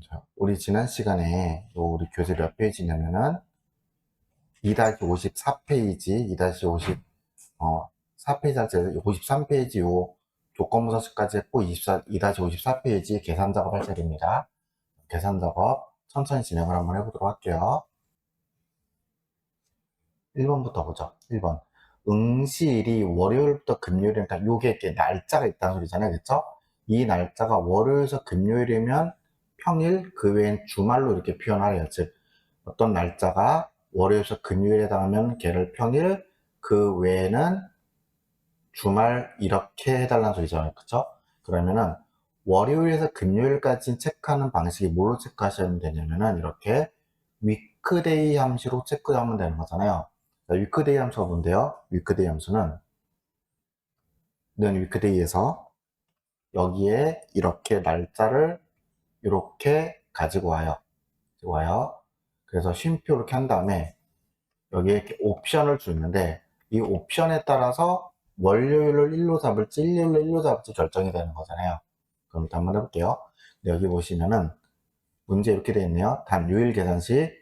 자, 우리 지난 시간에 우리 교재 몇 페이지냐면은 2-54페이지, 2-50, 4페이지 할 때 53페이지 요 조건부사식까지 했고 2-54페이지 계산 작업할 차례입니다. 계산 작업 천천히 진행을 한번 해보도록 할게요. 1번부터 보죠. 1번. 응시일이 월요일부터 금요일이니까 요게 이렇게 날짜가 있다는 소리잖아요. 그쵸? 이 날짜가 월요일에서 금요일이면 평일, 그 외엔 주말로 이렇게 표현하래요. 즉, 어떤 날짜가 월요일에서 금요일에 해당하면 걔를 평일, 그 외에는 주말 이렇게 해달라는 소리잖아요. 그쵸? 그러면은 월요일에서 금요일까지 체크하는 방식이 뭘로 체크하시면 되냐면은 이렇게 위크데이 함수로 체크하면 되는 거잖아요. 자, 위크데이 함수가 뭔데요? 위크데이 함수는 위크데이에서 여기에 이렇게 날짜를 이렇게 가지고 와요. 그래서 쉼표 이렇게 한 다음에 여기에 이렇게 옵션을 주는데 이 옵션에 따라서 월요일을 1로 잡을지 일요일을 1로 잡을지 결정이 되는 거잖아요. 그럼 일단 한번 해볼게요. 여기 보시면은 문제 이렇게 되어 있네요. 단 요일 계산 시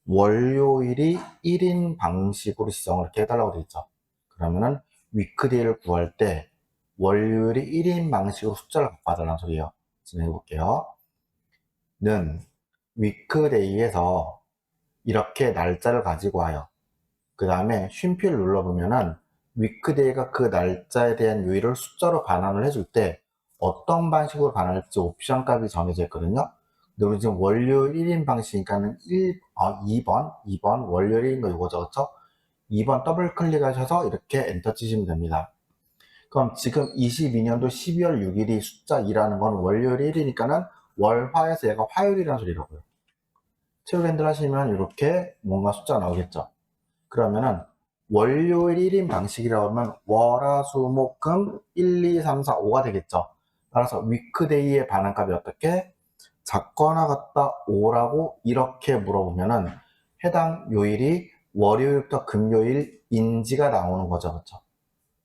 월요일이 1인 방식으로 지정을 이렇게 해달라고 되어 있죠. 그러면은 위크데이를 구할 때 월요일이 1인 방식으로 숫자를 갖고 와달라는 소리예요. 진행해 볼게요. 는 위크데이에서 이렇게 날짜를 가지고 와요. 그 다음에 쉼표를 눌러보면은 위크데이가 그 날짜에 대한 요일을 숫자로 반환을 해줄 때 어떤 방식으로 반환할지 옵션 값이 정해져 있거든요. 근데 우리 지금 월요일 1인 방식이니까는 2번 월요일 1인 거 이거 적었죠? 2번 더블 클릭하셔서 이렇게 엔터 치시면 됩니다. 그럼 지금 22년도 12월 6일이 숫자 2라는 건 월요일 1이니까는 월화에서 얘가 화요일이라는 소리라고요. 채울 핸들 하시면 이렇게 뭔가 숫자가 나오겠죠. 그러면은 월요일 1인 방식이라고 하면 월화수목금 1, 2, 3, 4, 5가 되겠죠. 따라서 위크데이의 반환값이 어떻게? 작거나 같다 5라고 이렇게 물어보면은 해당 요일이 월요일부터 금요일인지가 나오는 거죠. 그렇죠?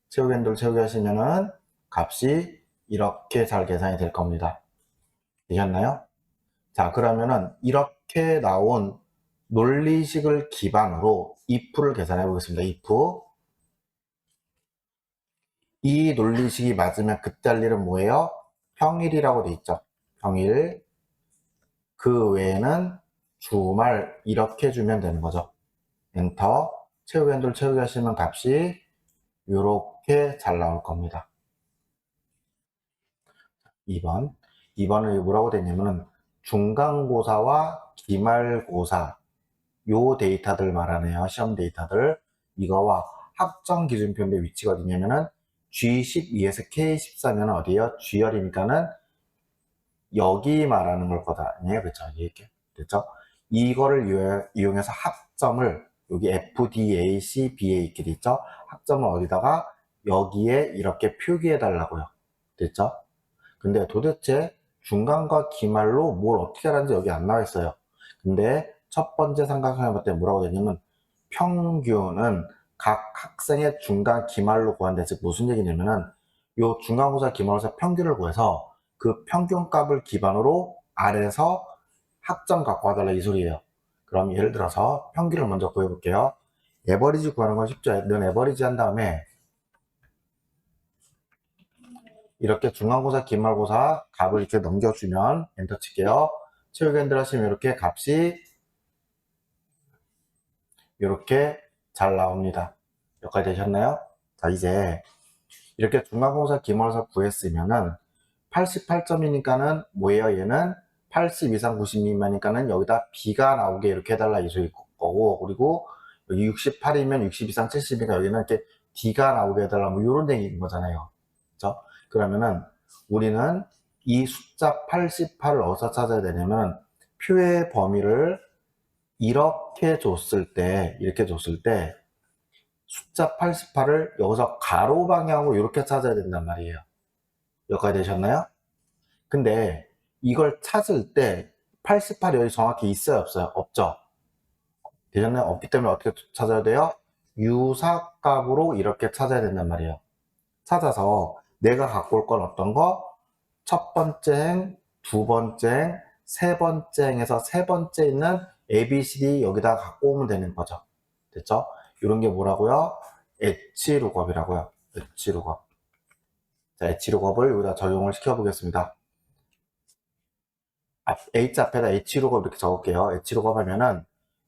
채우기 핸들 채우기 하시면은 값이 이렇게 잘 계산이 될 겁니다. 되셨나요? 자, 그러면은 이렇게 나온 논리식을 기반으로 if를 계산해 보겠습니다. if. 이 논리식이 맞으면 그때 할 일은 뭐예요? 평일이라고 돼 있죠. 평일. 그 외에는 주말 이렇게 주면 되는 거죠. 엔터. 채우기 핸들 채우기 하시면 값이 이렇게 잘 나올 겁니다. 2번. 2번은 뭐라고 되냐면은 중간고사와 기말고사 요 데이터들 말하네요. 시험 데이터들. 이거와 학점 기준표인데 위치가 어디냐면은 G12에서 K14면 어디에요? G열이니까는 여기 말하는 걸 거다. 아니에요? 그쵸? 이렇게. 됐죠? 이거를 이용해서 학점을 여기 FDA, C, BA 이렇게 돼 있죠? 학점을 어디다가 여기에 이렇게 표기해 달라고요. 됐죠? 근데 도대체 중간과 기말로 뭘 어떻게 하는지 여기 안 나와 있어요. 근데 첫 번째 삼각형을 볼 때 뭐라고 되냐면 평균은 각 학생의 중간 기말로 구한다. 즉 무슨 얘기냐면은 요 중간고사 기말고사 평균을 구해서 그 평균값을 기반으로 아래에서 학점 갖고 와달라 이 소리예요. 그럼 예를 들어서 평균을 먼저 구해볼게요. 에버리지 구하는 건 쉽죠. 는 에버리지 한 다음에 이렇게 중간고사, 기말고사 값을 이렇게 넘겨주면 엔터 칠게요. 채우기 핸들 하시면 이렇게 값이 이렇게 잘 나옵니다. 여기까지 되셨나요? 자, 이제 이렇게 중간고사, 기말고사 구했으면은 88점이니까는 뭐예요? 얘는 80 이상 90 미만이니까는 여기다 B가 나오게 이렇게 해달라 이 소리일 거고, 그리고 여기 68이면 60 이상 70이니까 여기는 이렇게 D가 나오게 해달라 뭐 이런 얘기인 거잖아요. 그렇죠? 그러면은 우리는 이 숫자 88을 어디서 찾아야 되냐면 표의 범위를 이렇게 줬을 때 숫자 88을 여기서 가로 방향으로 이렇게 찾아야 된단 말이에요. 여기까지 되셨나요? 근데 이걸 찾을 때 88이 여기 정확히 있어요, 없어요? 없죠? 되셨나요? 없기 때문에 어떻게 찾아야 돼요? 유사값으로 이렇게 찾아야 된단 말이에요. 찾아서 내가 갖고 올 건 어떤 거? 첫 번째 행, 두 번째 행, 세 번째 행에서 세 번째 있는 A, B, C, D 여기다 갖고 오면 되는 거죠. 됐죠? 이런 게 뭐라고요? 엣지 룩업이라고요. 엣지 룩업. 자, 엣지 룩업을 여기다 적용을 시켜 보겠습니다. H 앞에다 엣지 룩업 이렇게 적을게요. 엣지 룩업 하면은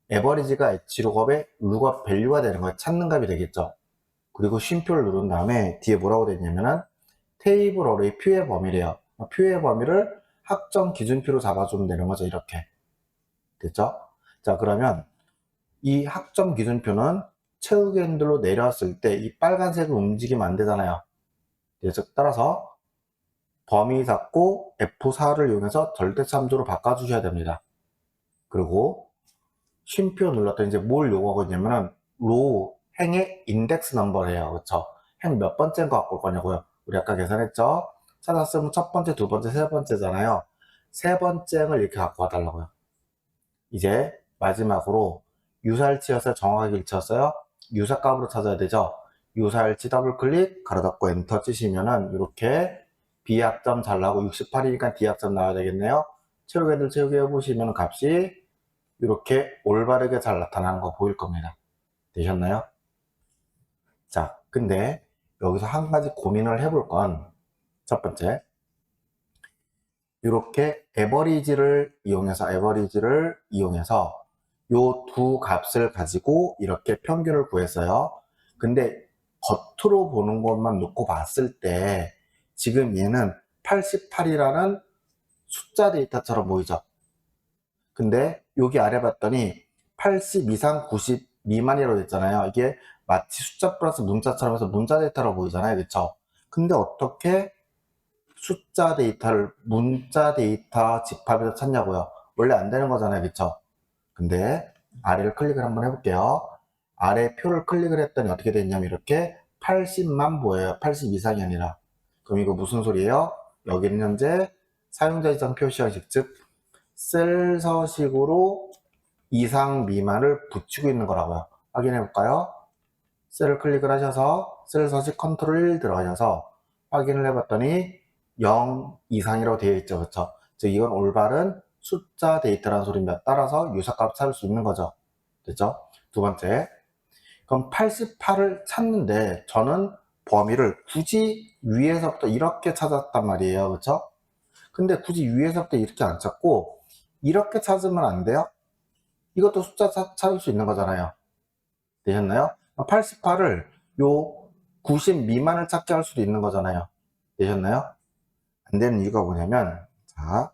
에버리지가 엣지 룩업의 룩업 밸류가 되는 거예요. 찾는 값이 되겠죠. 그리고 쉼표를 누른 다음에 뒤에 뭐라고 되어 있냐면은 테이블 어레이 표의 범위래요. 표의 범위를 학점 기준표로 잡아주면 되는 거죠. 이렇게. 됐죠? 자, 그러면 이 학점 기준표는 채우기 핸들로 내렸을 때 이 빨간색을 움직이면 안 되잖아요. 그래서 따라서 범위 잡고 F4를 이용해서 절대참조로 바꿔주셔야 됩니다. 그리고 쉼표 눌렀더니 이제 뭘 요구하겠냐면은 로우 행의 인덱스 넘버래요. 그쵸? 행 몇 번째인 거 갖고 올 거냐고요. 우리 아까 계산했죠? 찾았으면 첫 번째, 두 번째, 세 번째잖아요. 세 번째를 이렇게 갖고 와달라고요. 이제 마지막으로 유사일치였어요? 정확하게 일치였어요? 유사값으로 찾아야 되죠? 유사일치 더블클릭, 가로 닫고 엔터 치시면은 이렇게 B학점 잘 나오고 68이니까 D학점 나와야 되겠네요. 채우기들 채우기 해보시면 값이 이렇게 올바르게 잘 나타나는 거 보일 겁니다. 되셨나요? 자, 근데 여기서 한 가지 고민을 해볼 건 첫 번째, 이렇게 에버리지를 이용해서 요 두 값을 가지고 이렇게 평균을 구했어요. 근데 겉으로 보는 것만 놓고 봤을 때 지금 얘는 88이라는 숫자 데이터처럼 보이죠? 근데 여기 아래 봤더니 80 이상 90 미만이라고 했잖아요. 이게 마치 숫자 플러스 문자처럼 해서 문자 데이터라고 보이잖아요. 그쵸? 근데 어떻게 숫자 데이터를 문자 데이터 집합에서 찾냐고요? 원래 안 되는 거잖아요. 그쵸? 근데 아래를 클릭을 한번 해볼게요. 아래 표를 클릭을 했더니 어떻게 됐냐면 이렇게 80만 보여요. 80 이상이 아니라. 그럼 이거 무슨 소리예요? 여기는 현재 사용자 지정 표시 형식, 즉 셀 서식으로 이상 미만을 붙이고 있는 거라고요. 확인해 볼까요? 셀을 클릭을 하셔서 셀 서식 컨트롤 1 들어가셔서 확인을 해봤더니 0 이상이라고 되어 있죠. 그렇죠? 즉 이건 올바른 숫자 데이터라는 소리입니다. 따라서 유사값 찾을 수 있는 거죠. 됐죠? 두 번째, 그럼 88을 찾는데 저는 범위를 굳이 위에서부터 이렇게 찾았단 말이에요. 그렇죠? 근데 굳이 위에서부터 이렇게 안 찾고 이렇게 찾으면 안 돼요? 이것도 숫자 찾을 수 있는 거잖아요. 되셨나요? 88을 요 90 미만을 찾게 할 수도 있는 거잖아요. 되셨나요? 안 되는 이유가 뭐냐면, 자,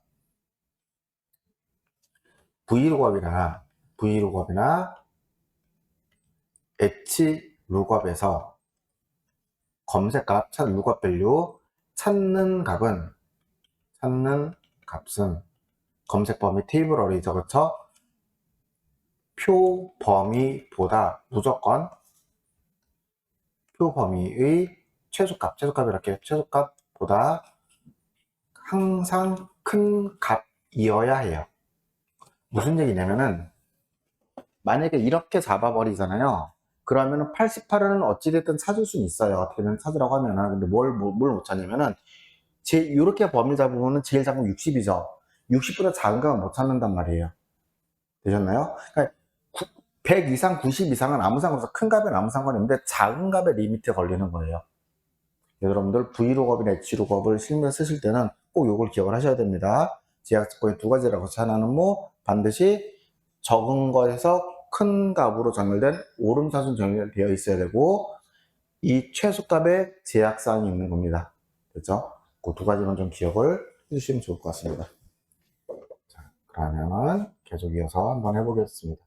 브이룩업이나 엣지 룩업에서 검색값, 룩업 밸류, 찾는 값은 검색 범위 테이블 어레이죠. 그렇죠? 표 범위보다 무조건 표 범위의 최소값 이렇게 최소값보다 항상 큰 값이어야 해요. 무슨 얘기냐면은 만약에 이렇게 잡아버리잖아요. 그러면은 88은 어찌됐든 찾을 수는 있어요. 어떻게든 찾으라고 하면은. 근데 뭘 못 찾냐면은 이렇게 범위 잡으면은 제일 작은 60이죠. 60보다 작은 값은 못 찾는단 말이에요. 되셨나요? 그러니까 100 이상, 90 이상은 아무 상관없어. 큰 값은 아무 상관없는데 작은 값에 리미트에 걸리는 거예요. 여러분들 브이룩업이나 엣지룩업을 실무에 쓰실 때는 꼭 이걸 기억을 하셔야 됩니다. 제약조건이 두 가지라고 해서 하나는 뭐 반드시 적은 거에서 큰 값으로 정렬된 오름차순 정렬되어 있어야 되고 이 최소값에 제약사항이 있는 겁니다. 그렇죠? 그 두 가지만 좀 기억을 해주시면 좋을 것 같습니다. 자, 그러면 계속 이어서 한번 해보겠습니다.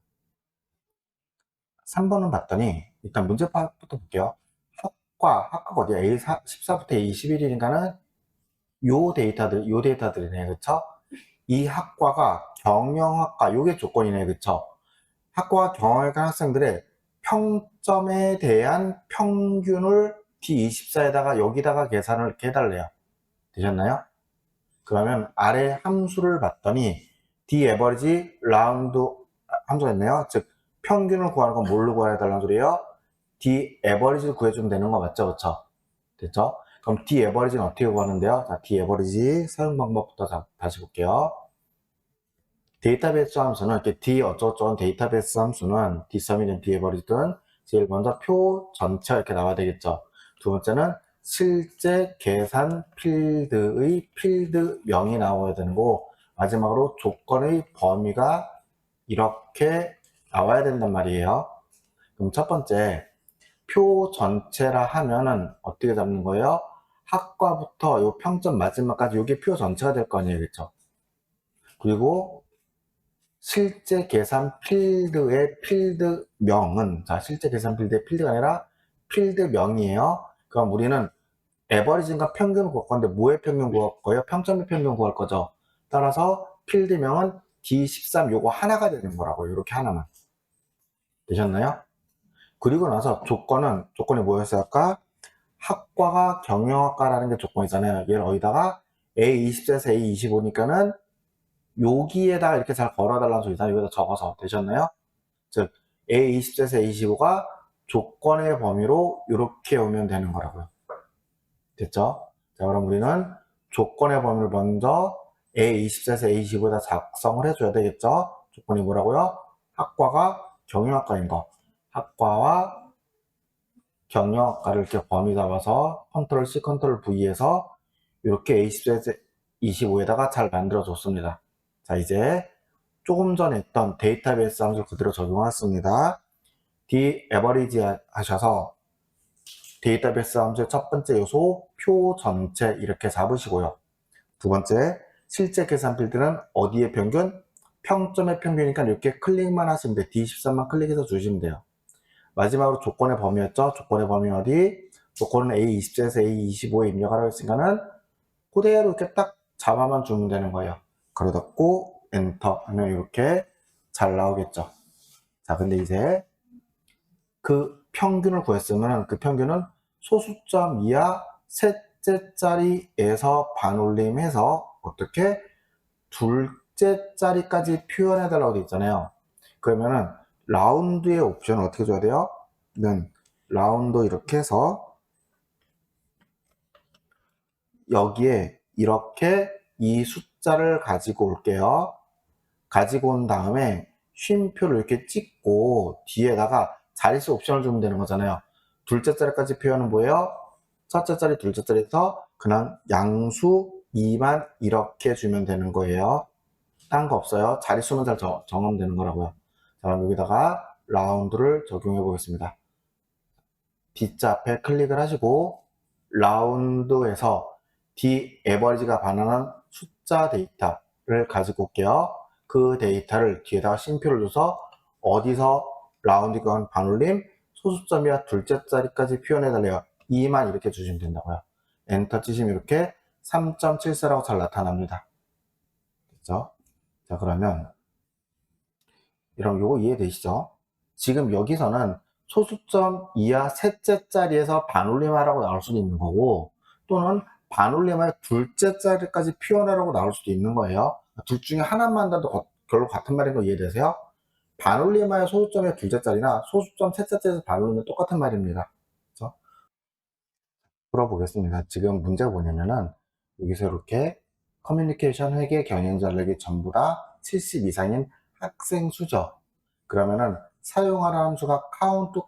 3번은 봤더니 일단 문제파부터 볼게요. 학과가 어디야? A14부터 A21이니까는 요 데이터들이네. 그쵸? 이 학과가 경영학과, 요게 조건이네. 그쵸? 학과와 경영학과 학생들의 평점에 대한 평균을 D24에다가 여기다가 계산을 이렇게 해달래요. 되셨나요? 그러면 아래 함수를 봤더니 D average 라운드 함수가 있네요. 즉 평균을 구하는 건 뭘로 구해야 달라는 소리예요? D average를 구해주면 되는 거 맞죠? 그쵸? 됐죠? 그럼 D average는 어떻게 구하는데요? 자, D average 사용 방법부터 다시 볼게요. 데이터베이스 함수는 이렇게 d 어쩌고저쩌고 데이터베이스 함수는 dSum이든 dAverage든 제일 먼저 표 전체가 이렇게 나와야 되겠죠. 두 번째는 실제 계산 필드의 필드명이 나와야 되는 거고, 마지막으로 조건의 범위가 이렇게 나와야 된단 말이에요. 그럼 첫 번째, 표 전체라 하면은 어떻게 잡는 거예요? 학과부터 요 평점 마지막까지 이게 표 전체가 될 거 아니에요, 그렇죠? 그리고 실제 계산 필드의 필드명은, 자, 실제 계산 필드의 필드가 아니라 필드명이에요. 그럼 우리는 에버리지인가 평균을 구할 건데 뭐의 평균 구할 거예요? 평점의 평균 구할 거죠. 따라서 필드명은 D13 요거 하나가 되는 거라고요. 이렇게 하나만. 되셨나요? 그리고 나서 조건이 뭐였어요? 아까 학과가 경영학과라는 게 조건이잖아요. 얘를 어디다가 A24에서 A25니까는 여기에다가 이렇게 잘 걸어달라는 소리잖아요. 여기다 적어서. 되셨나요? 즉 A24에서 A25가 조건의 범위로 이렇게 오면 되는 거라고요. 됐죠? 자, 그럼 우리는 조건의 범위를 먼저 A24에서 A25에다 작성을 해줘야 되겠죠? 조건이 뭐라고요? 학과가 경영학과인 거. 학과와 경영학과를 이렇게 범위 잡아서 컨트롤 C, 컨트롤 V에서 이렇게 A24에서 25에다가 잘 만들어 줬습니다. 자, 이제 조금 전에 했던 데이터베이스 함수를 그대로 적용했습니다. D-average 하셔서 데이터베이스 함수의 첫 번째 요소 표 전체 이렇게 잡으시고요. 두 번째, 실제 계산 필드는 어디의 평균? 평점의 평균이니까 이렇게 클릭만 하시면 돼요. D13만 클릭해서 주시면 돼요. 마지막으로 조건의 범위였죠. 조건의 범위는 어디? 조건은 A24에서 A25에 입력하라고 했으니까는 그대로 이렇게 딱 잡아만 주면 되는 거예요. 가로 닫고 엔터 하면 이렇게 잘 나오겠죠. 자, 근데 이제 그 평균을 구했으면 그 평균은 소수점 이하 셋째 자리에서 반올림해서 어떻게 둘째 자리까지 표현해 달라고 되어 있잖아요. 그러면은 라운드의 옵션을 어떻게 줘야 돼요? 라운드 이렇게 해서 여기에 이렇게 이 숫자를 가지고 올게요. 가지고 온 다음에 쉼표를 이렇게 찍고 뒤에다가 자릿수 옵션을 주면 되는 거잖아요. 둘째 자리까지 표현은 뭐예요? 첫째 자리, 둘째 자리에서 그냥 양수 2만 이렇게 주면 되는 거예요. 딴 거 없어요. 자릿수는 잘 정하면 되는 거라고요. 자, 그럼 여기다가 라운드를 적용해 보겠습니다. D자 앞에 클릭을 하시고 라운드에서 D 에버리지가 반환한 숫자 데이터를 가지고 올게요. 그 데이터를 뒤에다가 쉼표를 줘서 어디서 라운드가 반올림 소수점이야 둘째 자리까지 표현해달래요. 2만 이렇게 주시면 된다고요. 엔터 치시면 이렇게 3.74라고 잘 나타납니다. 됐죠? 자, 그러면 이런 요거 이해되시죠? 지금 여기서는 소수점 이하 셋째 자리에서 반올림하라고 나올 수도 있는 거고, 또는 반올림하여 둘째 자리까지 표현하라고 나올 수도 있는 거예요. 둘 중에 하나만 더도 결국 같은 말인 거 이해되세요? 반올림하여 소수점의 둘째 자리나 소수점 셋째 자리에서 반올림은 똑같은 말입니다. 그렇죠? 풀어보겠습니다. 지금 문제가 뭐냐면은 여기서 이렇게 커뮤니케이션 회계 경영 전략이 전부 다 70 이상인 학생 수죠. 그러면은 사용하라는 함수가 count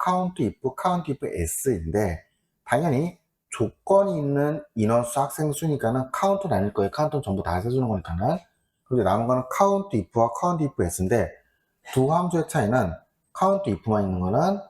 if s인데 당연히 조건이 있는 인원수 학생 수니까는 count는 아닐 거예요. count는 전부 다 세주는 거니까는. 그런데 남은 거는 count if와 count if s인데 두 함수의 차이는 count if만 있는 거는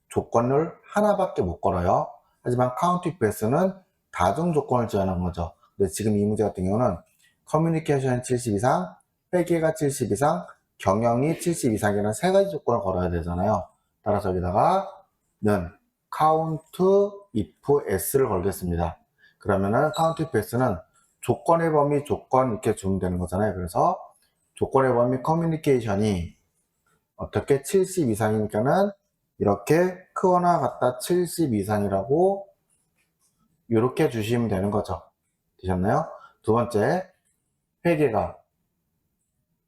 조건을 하나밖에 못 걸어요. 하지만 count if s는 다중 조건을 지어낸 거죠. 근데 지금 이 문제 같은 경우는 커뮤니케이션 70 이상, 회계가 70 이상, 경영이 70 이상이라는 세 가지 조건을 걸어야 되잖아요. 따라서 여기다가 는 count if s를 걸겠습니다. 그러면은 count if s는 조건의 범위 조건 이렇게 주면 되는 거잖아요. 그래서 조건의 범위 커뮤니케이션이 어떻게 70 이상이니까는 이렇게 크거나 같다 70 이상이라고 이렇게 주시면 되는 거죠. 되셨나요? 두 번째, 회계가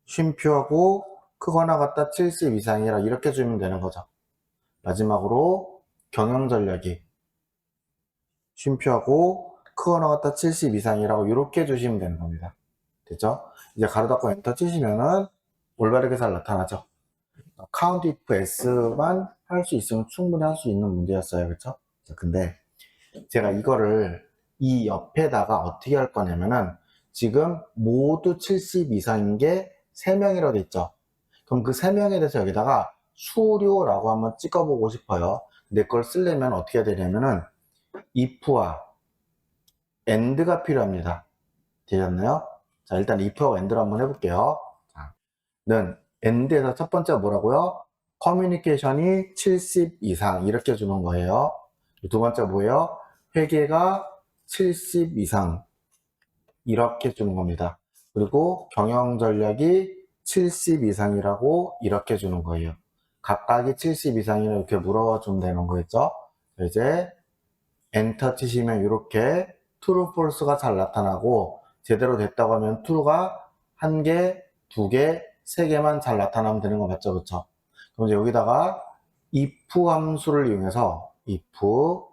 쉼표하고 크거나 같다 70 이상이라 이렇게 주면 되는 거죠. 마지막으로 경영 전략이 쉼표하고 크거나 같다 70 이상이라고 이렇게 주시면 되는 겁니다. 됐죠? 이제 가로 닫고 엔터 치시면은 올바르게 잘 나타나죠. count if s만 할 수 있으면 충분히 할 수 있는 문제였어요. 그쵸? 근데 제가 이거를 이 옆에다가 어떻게 할 거냐면은 지금 모두 70 이상인 게 3명이라고 돼 있죠. 그럼 그 3명에 대해서 여기다가 수료라고 한번 찍어보고 싶어요. 근데 그걸 쓰려면 어떻게 해야 되냐면은 if와 and가 필요합니다. 되셨나요? 자, 일단 if하고 and를 한번 해볼게요. 자, 는 and에서 첫 번째가 뭐라고요? 커뮤니케이션이 70 이상 이렇게 주는 거예요. 두 번째 뭐예요? 회계가 70 이상 이렇게 주는 겁니다. 그리고 경영 전략이 70 이상이라고 이렇게 주는 거예요. 각각이 70 이상이라 이렇게 물어주면 되는 거겠죠? 이제 엔터 치시면 이렇게 true, false가 잘 나타나고 제대로 됐다고 하면 true가 1개, 2개, 3개만 잘 나타나면 되는 거 맞죠? 그쵸? 그럼 이제 여기다가 if 함수를 이용해서 if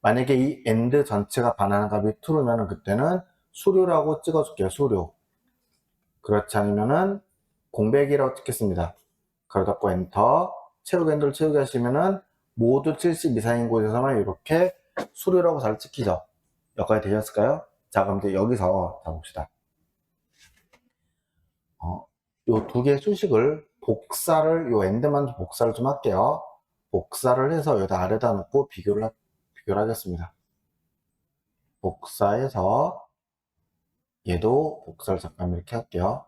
만약에 이 and 전체가 반환 값이 true면 그때는 수료라고 찍어줄게요. 수료. 그렇지 않으면은 공백이라고 찍겠습니다. 가로 닫고 엔터. 채우기 엔터를 채우기 하시면은 모두 70 이상인 곳에서만 이렇게 수료라고 잘 찍히죠. 여기까지 되셨을까요? 자, 그럼 이제 여기서 자 봅시다. 요 두 개의 수식을 복사를 요 end만 복사를 좀 할게요. 복사를 해서 여기다 아래다 놓고 비교를 하겠습니다. 복사해서 얘도 복사를 잠깐 이렇게 할게요.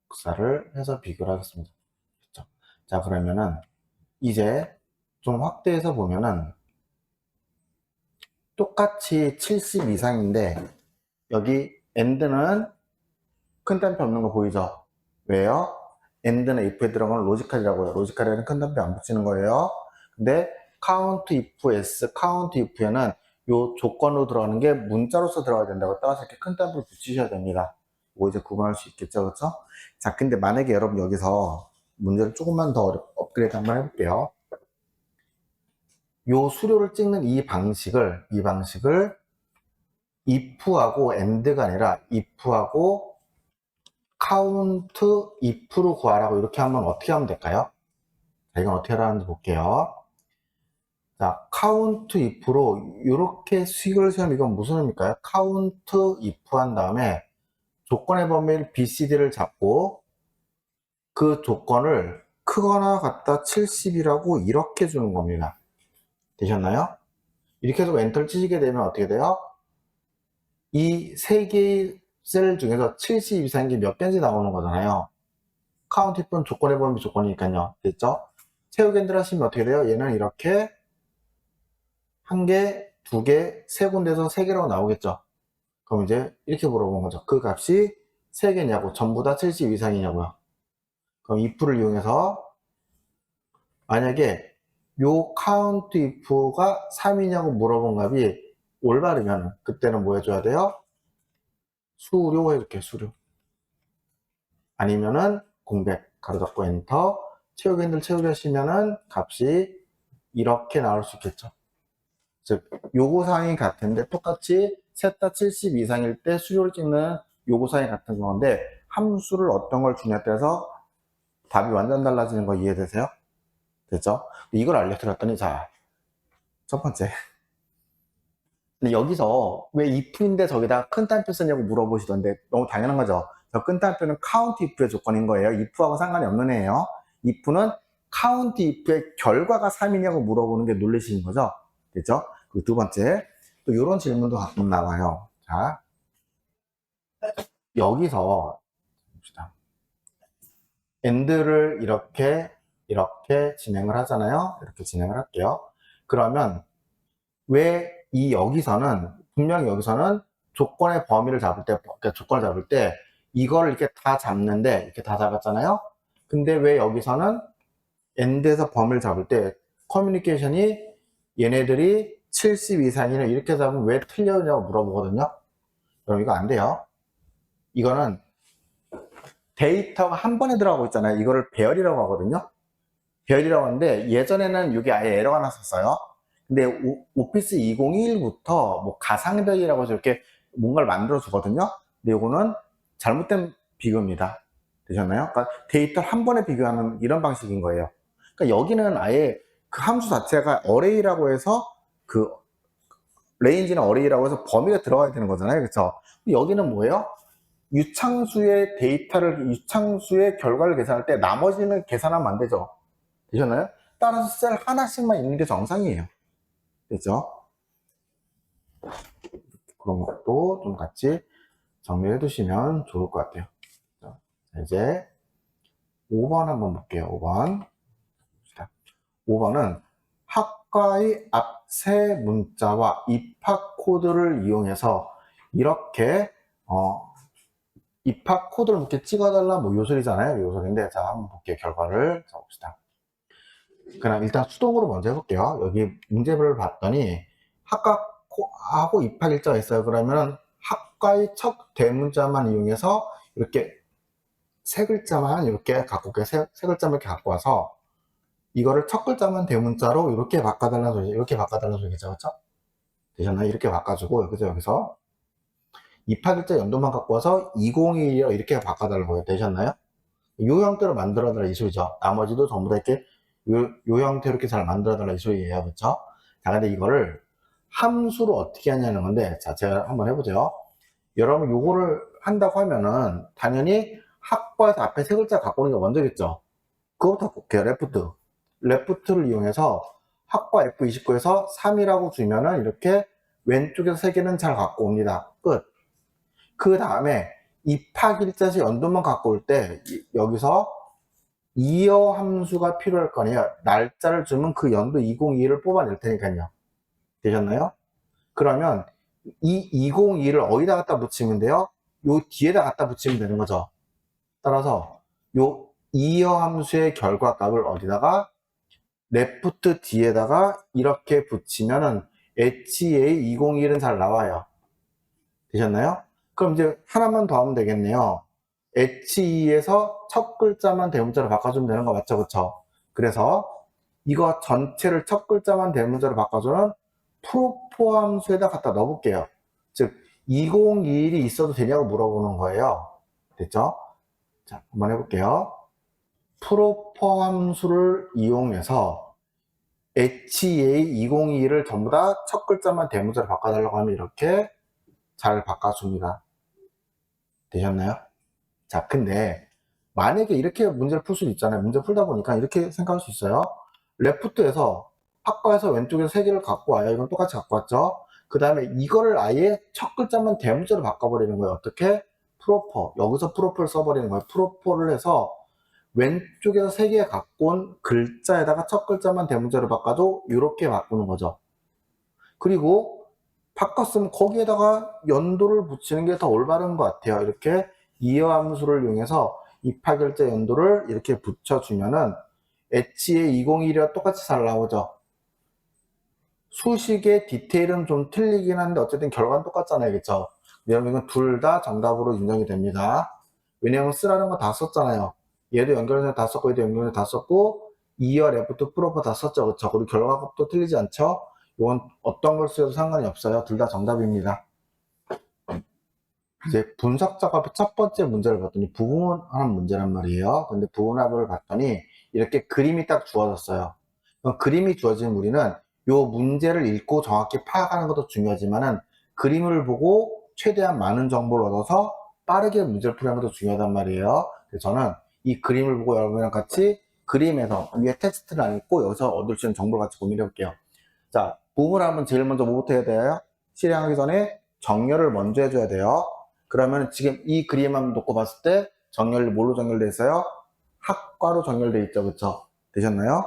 복사를 해서 비교를 하겠습니다. 그렇죠? 자, 그러면은 이제 좀 확대해서 보면은 똑같이 70 이상인데 여기 end는 큰 단표 없는 거 보이죠? 왜요? end는 if에 들어가는 로지컬이라고요. 로지컬에는 큰 단표 안 붙이는 거예요. 근데 count if s, count if에는 요 조건으로 들어가는 게 문자로서 들어가야 된다고 따라서 이렇게 큰 단표를 붙이셔야 됩니다. 이거 이제 구분할 수 있겠죠, 그렇죠? 자, 근데 만약에 여러분 여기서 문제를 조금만 더 업그레이드 한번 해볼게요. 요 수료를 찍는 이 방식을 if하고 and가 아니라 if하고 count if로 구하라고 이렇게 하면 어떻게 하면 될까요? 자, 이건 어떻게 하라는지 볼게요. 자, count if로 이렇게 수식을 세우면 이건 무슨 의미일까요? count if 한 다음에 조건의 범위를 BCD를 잡고 그 조건을 크거나 같다 70이라고 이렇게 주는 겁니다. 되셨나요? 이렇게 해서 엔터를 치시게 되면 어떻게 돼요? 이 세 개의 셀 중에서 70 이상인 게 몇 개인지 나오는 거잖아요. 카운트 if는 조건의 범위 조건이니까요. 됐죠? 채우기 엔터를 하시면 어떻게 돼요? 얘는 이렇게 한 개, 두 개, 세 군데에서 세 개라고 나오겠죠. 그럼 이제 이렇게 물어본 거죠. 그 값이 세 개냐고, 전부 다 70 이상이냐고요. 그럼 if를 이용해서 만약에 요 count if가 3이냐고 물어본 값이 올바르면 그때는 뭐 해줘야 돼요? 수료 해줄게, 수료. 아니면은 공백, 가로 닫고 엔터, 채우기 핸들 채우기 하시면은 값이 이렇게 나올 수 있겠죠. 즉, 요구사항이 같은데 똑같이 셋 다 70 이상일 때 수료를 찍는 요구사항이 같은 건데 함수를 어떤 걸 주냐에 따라서 답이 완전 달라지는 거 이해되세요? 됐죠? 이걸 알려드렸더니 자, 첫 번째. 근데 여기서 왜 if인데 저기다 큰 따옴표 쓰냐고 물어보시던데 너무 당연한 거죠. 저 큰 따옴표는 count if의 조건인 거예요. if하고 상관이 없는 애예요. if는 count if의 결과가 3이냐고 물어보는 게 놀라시는 거죠. 됐죠? 그리고 두 번째, 또 이런 질문도 가끔 나와요. 자, 여기서 봅시다. end를 이렇게 진행을 하잖아요. 이렇게 진행을 할게요. 그러면 왜 여기서는 분명히 여기서는 조건의 범위를 잡을 때, 그러니까 조건을 잡을 때 이걸 이렇게 다 잡는데 이렇게 다 잡았잖아요. 근데 왜 여기서는 end에서 범위를 잡을 때 커뮤니케이션이 얘네들이 70 이상이냐 이렇게 잡으면 왜 틀렸냐고 물어보거든요. 그럼 이거 안 돼요. 이거는 데이터가 한 번에 들어가고 있잖아요. 이거를 배열이라고 하거든요. 배열이라고 하는데 예전에는 이게 아예 에러가 났었어요. 근데 오피스 2021부터 뭐 가상배열이라고 해서 이렇게 뭔가를 만들어 주거든요. 근데 이거는 잘못된 비교입니다. 되셨나요? 그러니까 데이터를 한 번에 비교하는 이런 방식인 거예요. 그러니까 여기는 아예 그 함수 자체가 어레이라고 해서 그 레인지는 어레이라고 해서 범위가 들어가야 되는 거잖아요. 그렇죠? 여기는 뭐예요? 유창수의 데이터를, 유창수의 결과를 계산할 때 나머지는 계산하면 안 되죠. 되셨나요? 따라서 셀 하나씩만 있는 게 정상이에요. 되죠? 그런 것도 좀 같이 정리해 두시면 좋을 것 같아요. 자, 이제 5번 한번 볼게요. 5번. 5번은 학과의 앞 세 문자와 입학 코드를 이용해서 이렇게 입학 코드를 이렇게 찍어달라 뭐 요소리잖아요. 요소리인데 자 한번 볼게요. 결과를 자 봅시다. 그냥 일단 수동으로 먼저 해볼게요. 여기 문제별을 봤더니 학과하고 입학 일자가 있어요. 그러면 학과의 첫 대문자만 이용해서 이렇게 세 글자만 이렇게 갖고 올게요. 세 글자만 이렇게 갖고 와서 이거를 첫 글자만 대문자로 이렇게 바꿔달라는 소리, 이렇게 바꿔달라는 소리겠죠, 그렇죠? 되셨나요? 이렇게 바꿔주고 여기서 입학일자 연도만 갖고 와서 2021이요 이렇게 바꿔달라고 해요. 되셨나요? 요 형태로 만들어달라 이 소리죠. 나머지도 전부 다 이렇게 요 형태로 이렇게 잘 만들어달라 이 소리예요, 그렇죠? 자, 근데 이거를 함수로 어떻게 하냐는 건데, 자, 제가 한번 해보죠. 여러분 요거를 한다고 하면은 당연히 학과에서 앞에 세 글자 갖고 오는 게 먼저겠죠. 그거부터 볼게요. 레프트를 이용해서 학과 F29에서 3이라고 주면은 이렇게 왼쪽에서 3개는 잘 갖고 옵니다. 끝. 그 다음에 입학일자에서 연도만 갖고 올 때 여기서 이어 함수가 필요할 거네요. 날짜를 주면 그 연도 2022를 뽑아낼 테니까요. 되셨나요? 그러면 이 2022를 어디다 갖다 붙이면 돼요? 요 뒤에다 갖다 붙이면 되는 거죠. 따라서 요 이어 함수의 결과값을 어디다가 레프트 뒤에다가 이렇게 붙이면은 HA201은 잘 나와요. 되셨나요? 그럼 이제 하나만 더 하면 되겠네요. H2에서 첫 글자만 대문자로 바꿔주면 되는 거 맞죠? 그쵸? 그래서 이거 전체를 첫 글자만 대문자로 바꿔주는 프로포 함수에다 갖다 넣어볼게요. 즉 2021이 있어도 되냐고 물어보는 거예요. 됐죠? 자, 한번 해볼게요. 프로포 함수를 이용해서 HA202를 전부 다 첫 글자만 대문자로 바꿔달라고 하면 이렇게 잘 바꿔줍니다. 되셨나요? 자, 근데 만약에 이렇게 문제를 풀 수도 있잖아요. 문제 풀다 보니까 이렇게 생각할 수 있어요. 레프트에서 학과에서 왼쪽에서 3개를 갖고 와요. 이건 똑같이 갖고 왔죠. 그 다음에 이거를 아예 첫 글자만 대문자로 바꿔버리는 거예요. 어떻게? 프로퍼. 여기서 프로퍼를 써버리는 거예요. 프로퍼를 해서 왼쪽에서 3개 갖고 온 글자에다가 첫 글자만 대문자로 바꿔도 이렇게 바꾸는 거죠. 그리고 바꿨으면 거기에다가 연도를 붙이는 게 더 올바른 것 같아요. 이렇게 이어 함수를 이용해서 입학일자 연도를 이렇게 붙여주면은 H의 2021이랑 똑같이 잘 나오죠. 수식의 디테일은 좀 틀리긴 한데 어쨌든 결과는 똑같잖아요. 그쵸? 여러분 이건 둘 다 정답으로 인정이 됩니다. 왜냐면 쓰라는 거 다 썼잖아요. 얘도 연결해서 다 썼고 얘도 연결해서 다 썼고 2열 F도 프로퍼 다 썼죠. 그쵸? 그리고 결과값도 틀리지 않죠? 이건 어떤 걸 쓰여도 상관이 없어요. 둘 다 정답입니다. 이제 분석 작업의 첫 번째 문제를 봤더니 부분합 문제란 말이에요. 근데 부분합을 봤더니 이렇게 그림이 딱 주어졌어요. 그럼 그림이 주어진 우리는 이 문제를 읽고 정확히 파악하는 것도 중요하지만은 그림을 보고 최대한 많은 정보를 얻어서 빠르게 문제를 풀이하는 것도 중요하단 말이에요. 그래서 저는 이 그림을 보고 여러분이랑 같이 그림에서 위에 텍스트를 안 읽고 여기서 얻을 수 있는 정보를 같이 고민해 볼게요. 자, 부분합은 제일 먼저 뭐부터 해야 돼요? 실행하기 전에 정렬을 먼저 해줘야 돼요. 그러면 지금 이 그림만 놓고 봤을 때 정렬이 뭘로 정렬되어 있어요? 학과로 정렬되어 있죠. 그쵸? 되셨나요?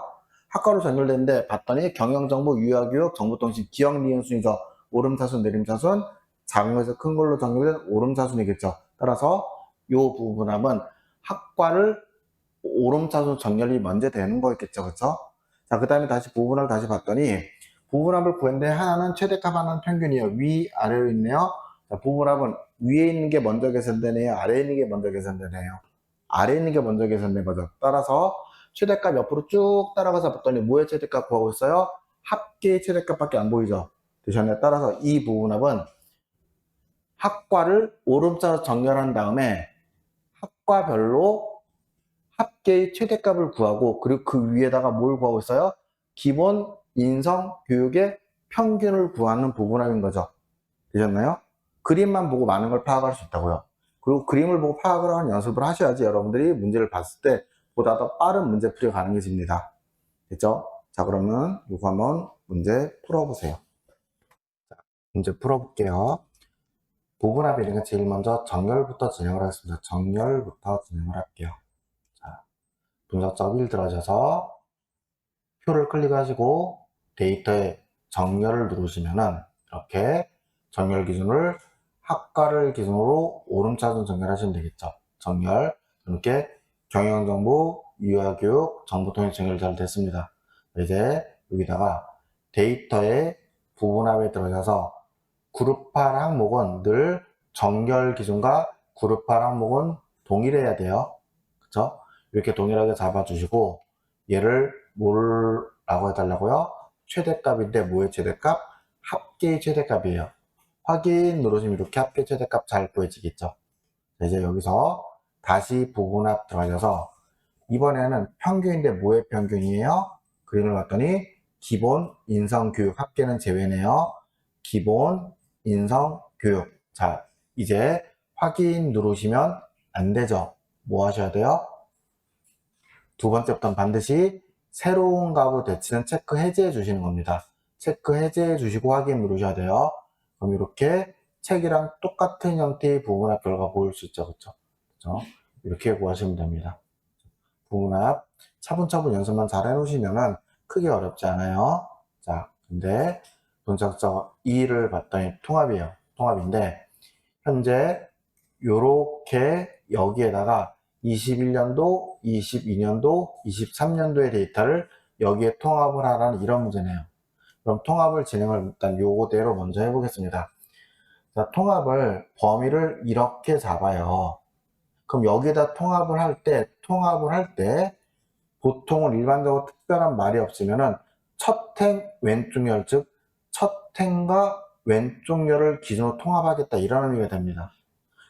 학과로 정렬되는데 봤더니 경영정보, 유아교육, 정보통신, 기억, 니은 순이죠. 오름차순, 내림차순, 작은 것에서 큰 걸로 정렬된 오름차순이겠죠. 따라서 이 부분함은 학과를 오름차순 정렬이 먼저 되는 거겠죠. 그쵸? 자, 그 다음에 다시 부분합을 다시 봤더니 부분합을 구했는데 하나는 최대값, 하나는 평균이에요. 위, 아래로 있네요. 자, 부분합은 위에 있는 게 먼저 계산되네요. 아래에 있는 게 먼저 계산되네요. 아래에 있는 게 먼저 계산된 거죠. 따라서 최대값 옆으로 쭉 따라가서 봤더니 뭐의 최대값 구하고 있어요? 합계의 최대값밖에 안 보이죠. 되셨나요? 따라서 이 부분합은 학과를 오름차로 정렬한 다음에 학과별로 합계의 최대값을 구하고 그리고 그 위에다가 뭘 구하고 있어요? 기본 인성 교육의 평균을 구하는 부분인 거죠. 되셨나요? 그림만 보고 많은 걸 파악할 수 있다고요. 그리고 그림을 보고 파악을 하는 연습을 하셔야지 여러분들이 문제를 봤을 때 보다 더 빠른 문제풀이가 가능해집니다. 됐죠? 자, 그러면 이거 한번 문제 풀어보세요. 자, 문제 풀어볼게요. 부분합이니까 제일 먼저 정렬부터 진행을 하겠습니다. 정렬부터 진행을 할게요. 자, 분석작 1 들어가셔서 표를 클릭하시고 데이터에 정렬을 누르시면은 이렇게 정렬 기준을 학과를 기준으로 오름차순 정렬하시면 되겠죠. 정렬 이렇게 경영정보, 유아교육, 정보통일 정렬 잘 됐습니다. 이제 여기다가 데이터의 부분합에 들어가서 그룹화 항목은 늘 정렬 기준과 그룹화 항목은 동일해야 돼요. 그쵸? 이렇게 동일하게 잡아주시고 얘를 뭐라고 해달라고요? 최대값인데 뭐의 최대값? 합계의 최대값이에요. 확인 누르시면 이렇게 합계 최대값 잘 보여지겠죠? 이제 여기서 다시 부분합 들어가셔서 이번에는 평균인데 뭐의 평균이에요? 그림을 봤더니 기본 인성교육 합계는 제외네요. 기본 인성교육. 자, 이제 확인 누르시면 안 되죠? 뭐 하셔야 돼요? 두 번째부터는 반드시 새로운 값으로 대치는 체크 해제해 주시는 겁니다. 체크 해제해 주시고 확인 누르셔야 돼요. 그럼 이렇게 책이랑 똑같은 형태의 부분합 결과 보일 수 있죠. 그쵸? 이렇게 구하시면 됩니다. 부분합 차분차분 연습만 잘 해놓으시면 크게 어렵지 않아요. 자, 근데 분석적 2를 봤더니 통합이에요. 통합인데 현재 요렇게 여기에다가 21년도, 22년도, 23년도의 데이터를 여기에 통합을 하라는 이런 문제네요. 그럼 통합을 진행을 일단 요거대로 먼저 해보겠습니다. 자, 통합을 범위를 이렇게 잡아요. 그럼 여기다 통합을 할 때 보통은 일반적으로 특별한 말이 없으면은 첫 행 왼쪽 열, 즉 첫 행과 왼쪽 열을 기준으로 통합하겠다 이런 의미가 됩니다.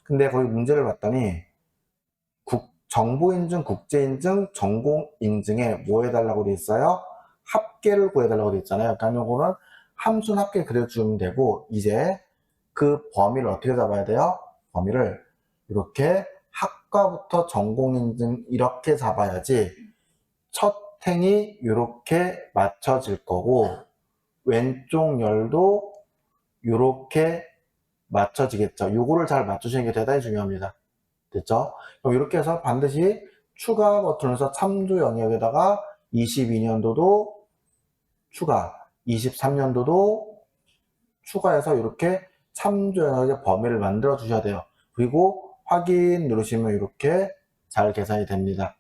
근데 거기 문제를 봤더니 정보인증, 국제인증, 전공인증에 뭐 해달라고 돼 있어요? 합계를 구해달라고 돼 있잖아요. 그러니까 이거는 함수 합계 그려주면 되고 이제 그 범위를 어떻게 잡아야 돼요? 범위를 이렇게 학과부터 전공인증 이렇게 잡아야지 첫 행이 이렇게 맞춰질 거고 왼쪽 열도 이렇게 맞춰지겠죠. 요거를 잘 맞추시는 게 대단히 중요합니다. 됐죠? 그럼 이렇게 해서 반드시 추가 버튼에서 참조 영역에다가 22년도도 추가, 23년도도 추가해서 이렇게 참조 영역의 범위를 만들어 주셔야 돼요. 그리고 확인 누르시면 이렇게 잘 계산이 됩니다.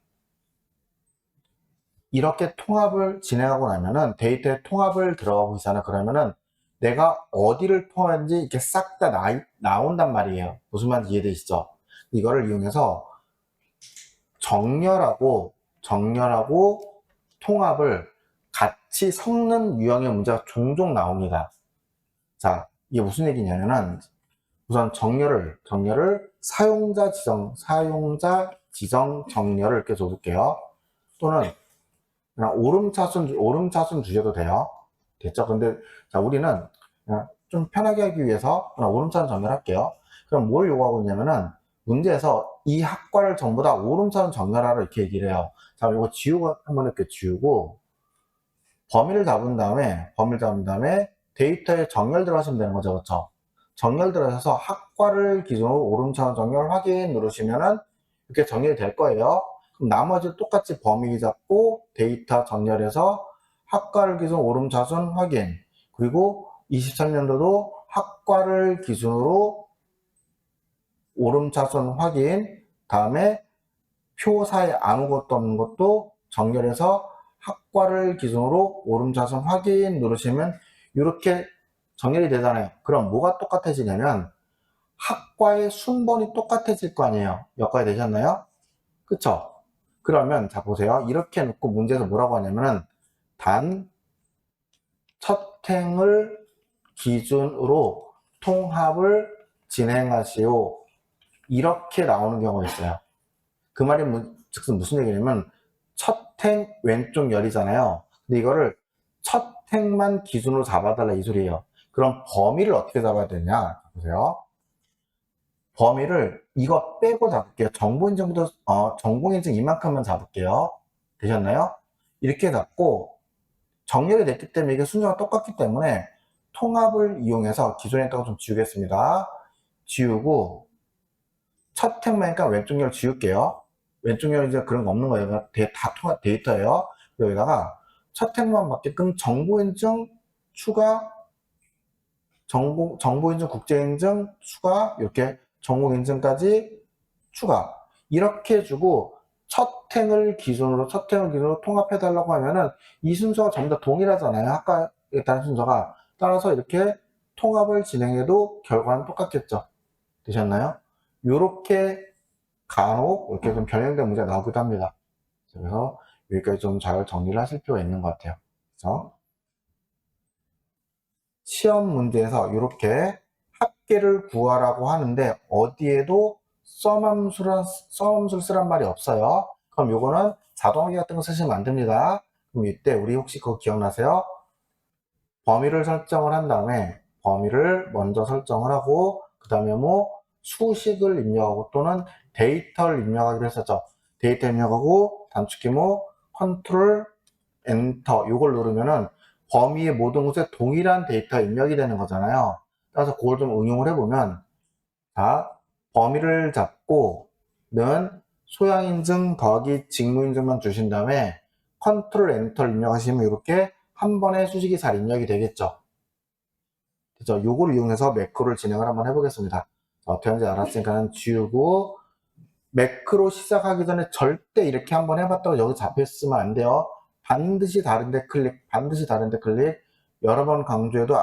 이렇게 통합을 진행하고 나면은 데이터에 통합을 들어가 보시잖아요. 그러면은 내가 어디를 통하는지 이렇게 싹 다 나온단 말이에요. 무슨 말인지 이해되시죠? 이거를 이용해서 정렬하고 통합을 같이 섞는 유형의 문제가 종종 나옵니다. 자, 이게 무슨 얘기냐면은 우선 정렬을 사용자 지정 정렬을 이렇게 줘볼게요. 또는 그냥 오름차순 주셔도 돼요. 됐죠? 근데 자, 우리는 그냥 좀 편하게 하기 위해서 그냥 오름차순 정렬할게요. 그럼 뭘 요구하고 있냐면은 문제에서 이 학과를 전부 다 오름차순 정렬하라 이렇게 얘기를 해요. 자, 이거 지우고 한번 이렇게 지우고 범위를 잡은 다음에 데이터에 정렬 들어가시면 되는 거죠. 그렇죠? 정렬 들어가셔서 학과를 기준으로 오름차순 정렬 확인 누르시면은 이렇게 정렬이 될 거예요. 그럼 나머지 똑같이 범위 잡고 데이터 정렬해서 학과를 기준으로 오름차순 확인 그리고 23년도도 학과를 기준으로 오름차순 확인 다음에 표사에 아무것도 없는 것도 정렬해서 학과를 기준으로 오름차순 확인 누르시면 이렇게 정렬이 되잖아요. 그럼 뭐가 똑같아지냐면 학과의 순번이 똑같아질 거 아니에요. 여기까지 되셨나요? 그쵸? 그러면 자 보세요. 이렇게 놓고 문제에서 뭐라고 하냐면은 단 첫 행을 기준으로 통합을 진행하시오. 이렇게 나오는 경우가 있어요. 그 말이 즉슨 무슨 얘기냐면 첫 행 왼쪽 열이잖아요. 근데 이거를 첫 행만 기준으로 잡아달라 이 소리예요. 그럼 범위를 어떻게 잡아야 되냐? 보세요. 범위를 이거 빼고 잡을게요. 정보인증부터 정보인증 이만큼만 잡을게요. 되셨나요? 이렇게 잡고 정렬이 됐기 때문에 이게 순서가 똑같기 때문에 통합을 이용해서 기존에 있던 거 좀 지우겠습니다. 지우고 첫 행만이니까 왼쪽 열 지울게요. 왼쪽 열 이제 그런 거 없는 거예요. 다 통합 데이터예요. 여기다가 첫 행만 맞게끔 정보인증 추가, 정보인증 국제인증 추가, 이렇게 전공인증까지 추가 이렇게 해주고 첫 행을 기준으로 통합해달라고 하면은 이 순서가 전부 다 동일하잖아요. 아까 했던 순서가. 따라서 이렇게 통합을 진행해도 결과는 똑같겠죠. 되셨나요? 이렇게 간혹 이렇게 좀 변형된 문제가 나오기도 합니다. 그래서 여기까지 좀 잘 정리를 하실 필요가 있는 것 같아요. 그래서 시험 문제에서 이렇게 합계를 구하라고 하는데 어디에도 썸함수를 쓰란 말이 없어요. 그럼 요거는 자동하기 같은 거 쓰시면 안 됩니다. 그럼 이때 우리 혹시 그거 기억나세요? 범위를 설정을 한 다음에 범위를 먼저 설정을 하고 그 다음에 뭐 수식을 입력하고 또는 데이터를 입력하기로 했었죠. 데이터 입력하고 단축키 뭐 컨트롤 엔터 요걸 누르면은 범위의 모든 곳에 동일한 데이터 입력이 되는 거잖아요. 따라서 그걸 좀 응용을 해보면 자 범위를 잡고 는 소양인증 더하기 직무인증만 주신 다음에 컨트롤 엔터를 입력하시면 이렇게 한 번에 수식이 잘 입력이 되겠죠. 그죠? 요걸 이용해서 매크로를 진행을 한번 해보겠습니다. 어떻게 하는지 알았으니까 지우고 매크로 시작하기 전에 절대 이렇게 한번 해봤다고 여기 잡혀있으면 안 돼요. 반드시 다른데 클릭, 반드시 다른데 클릭. 여러 번 강조해도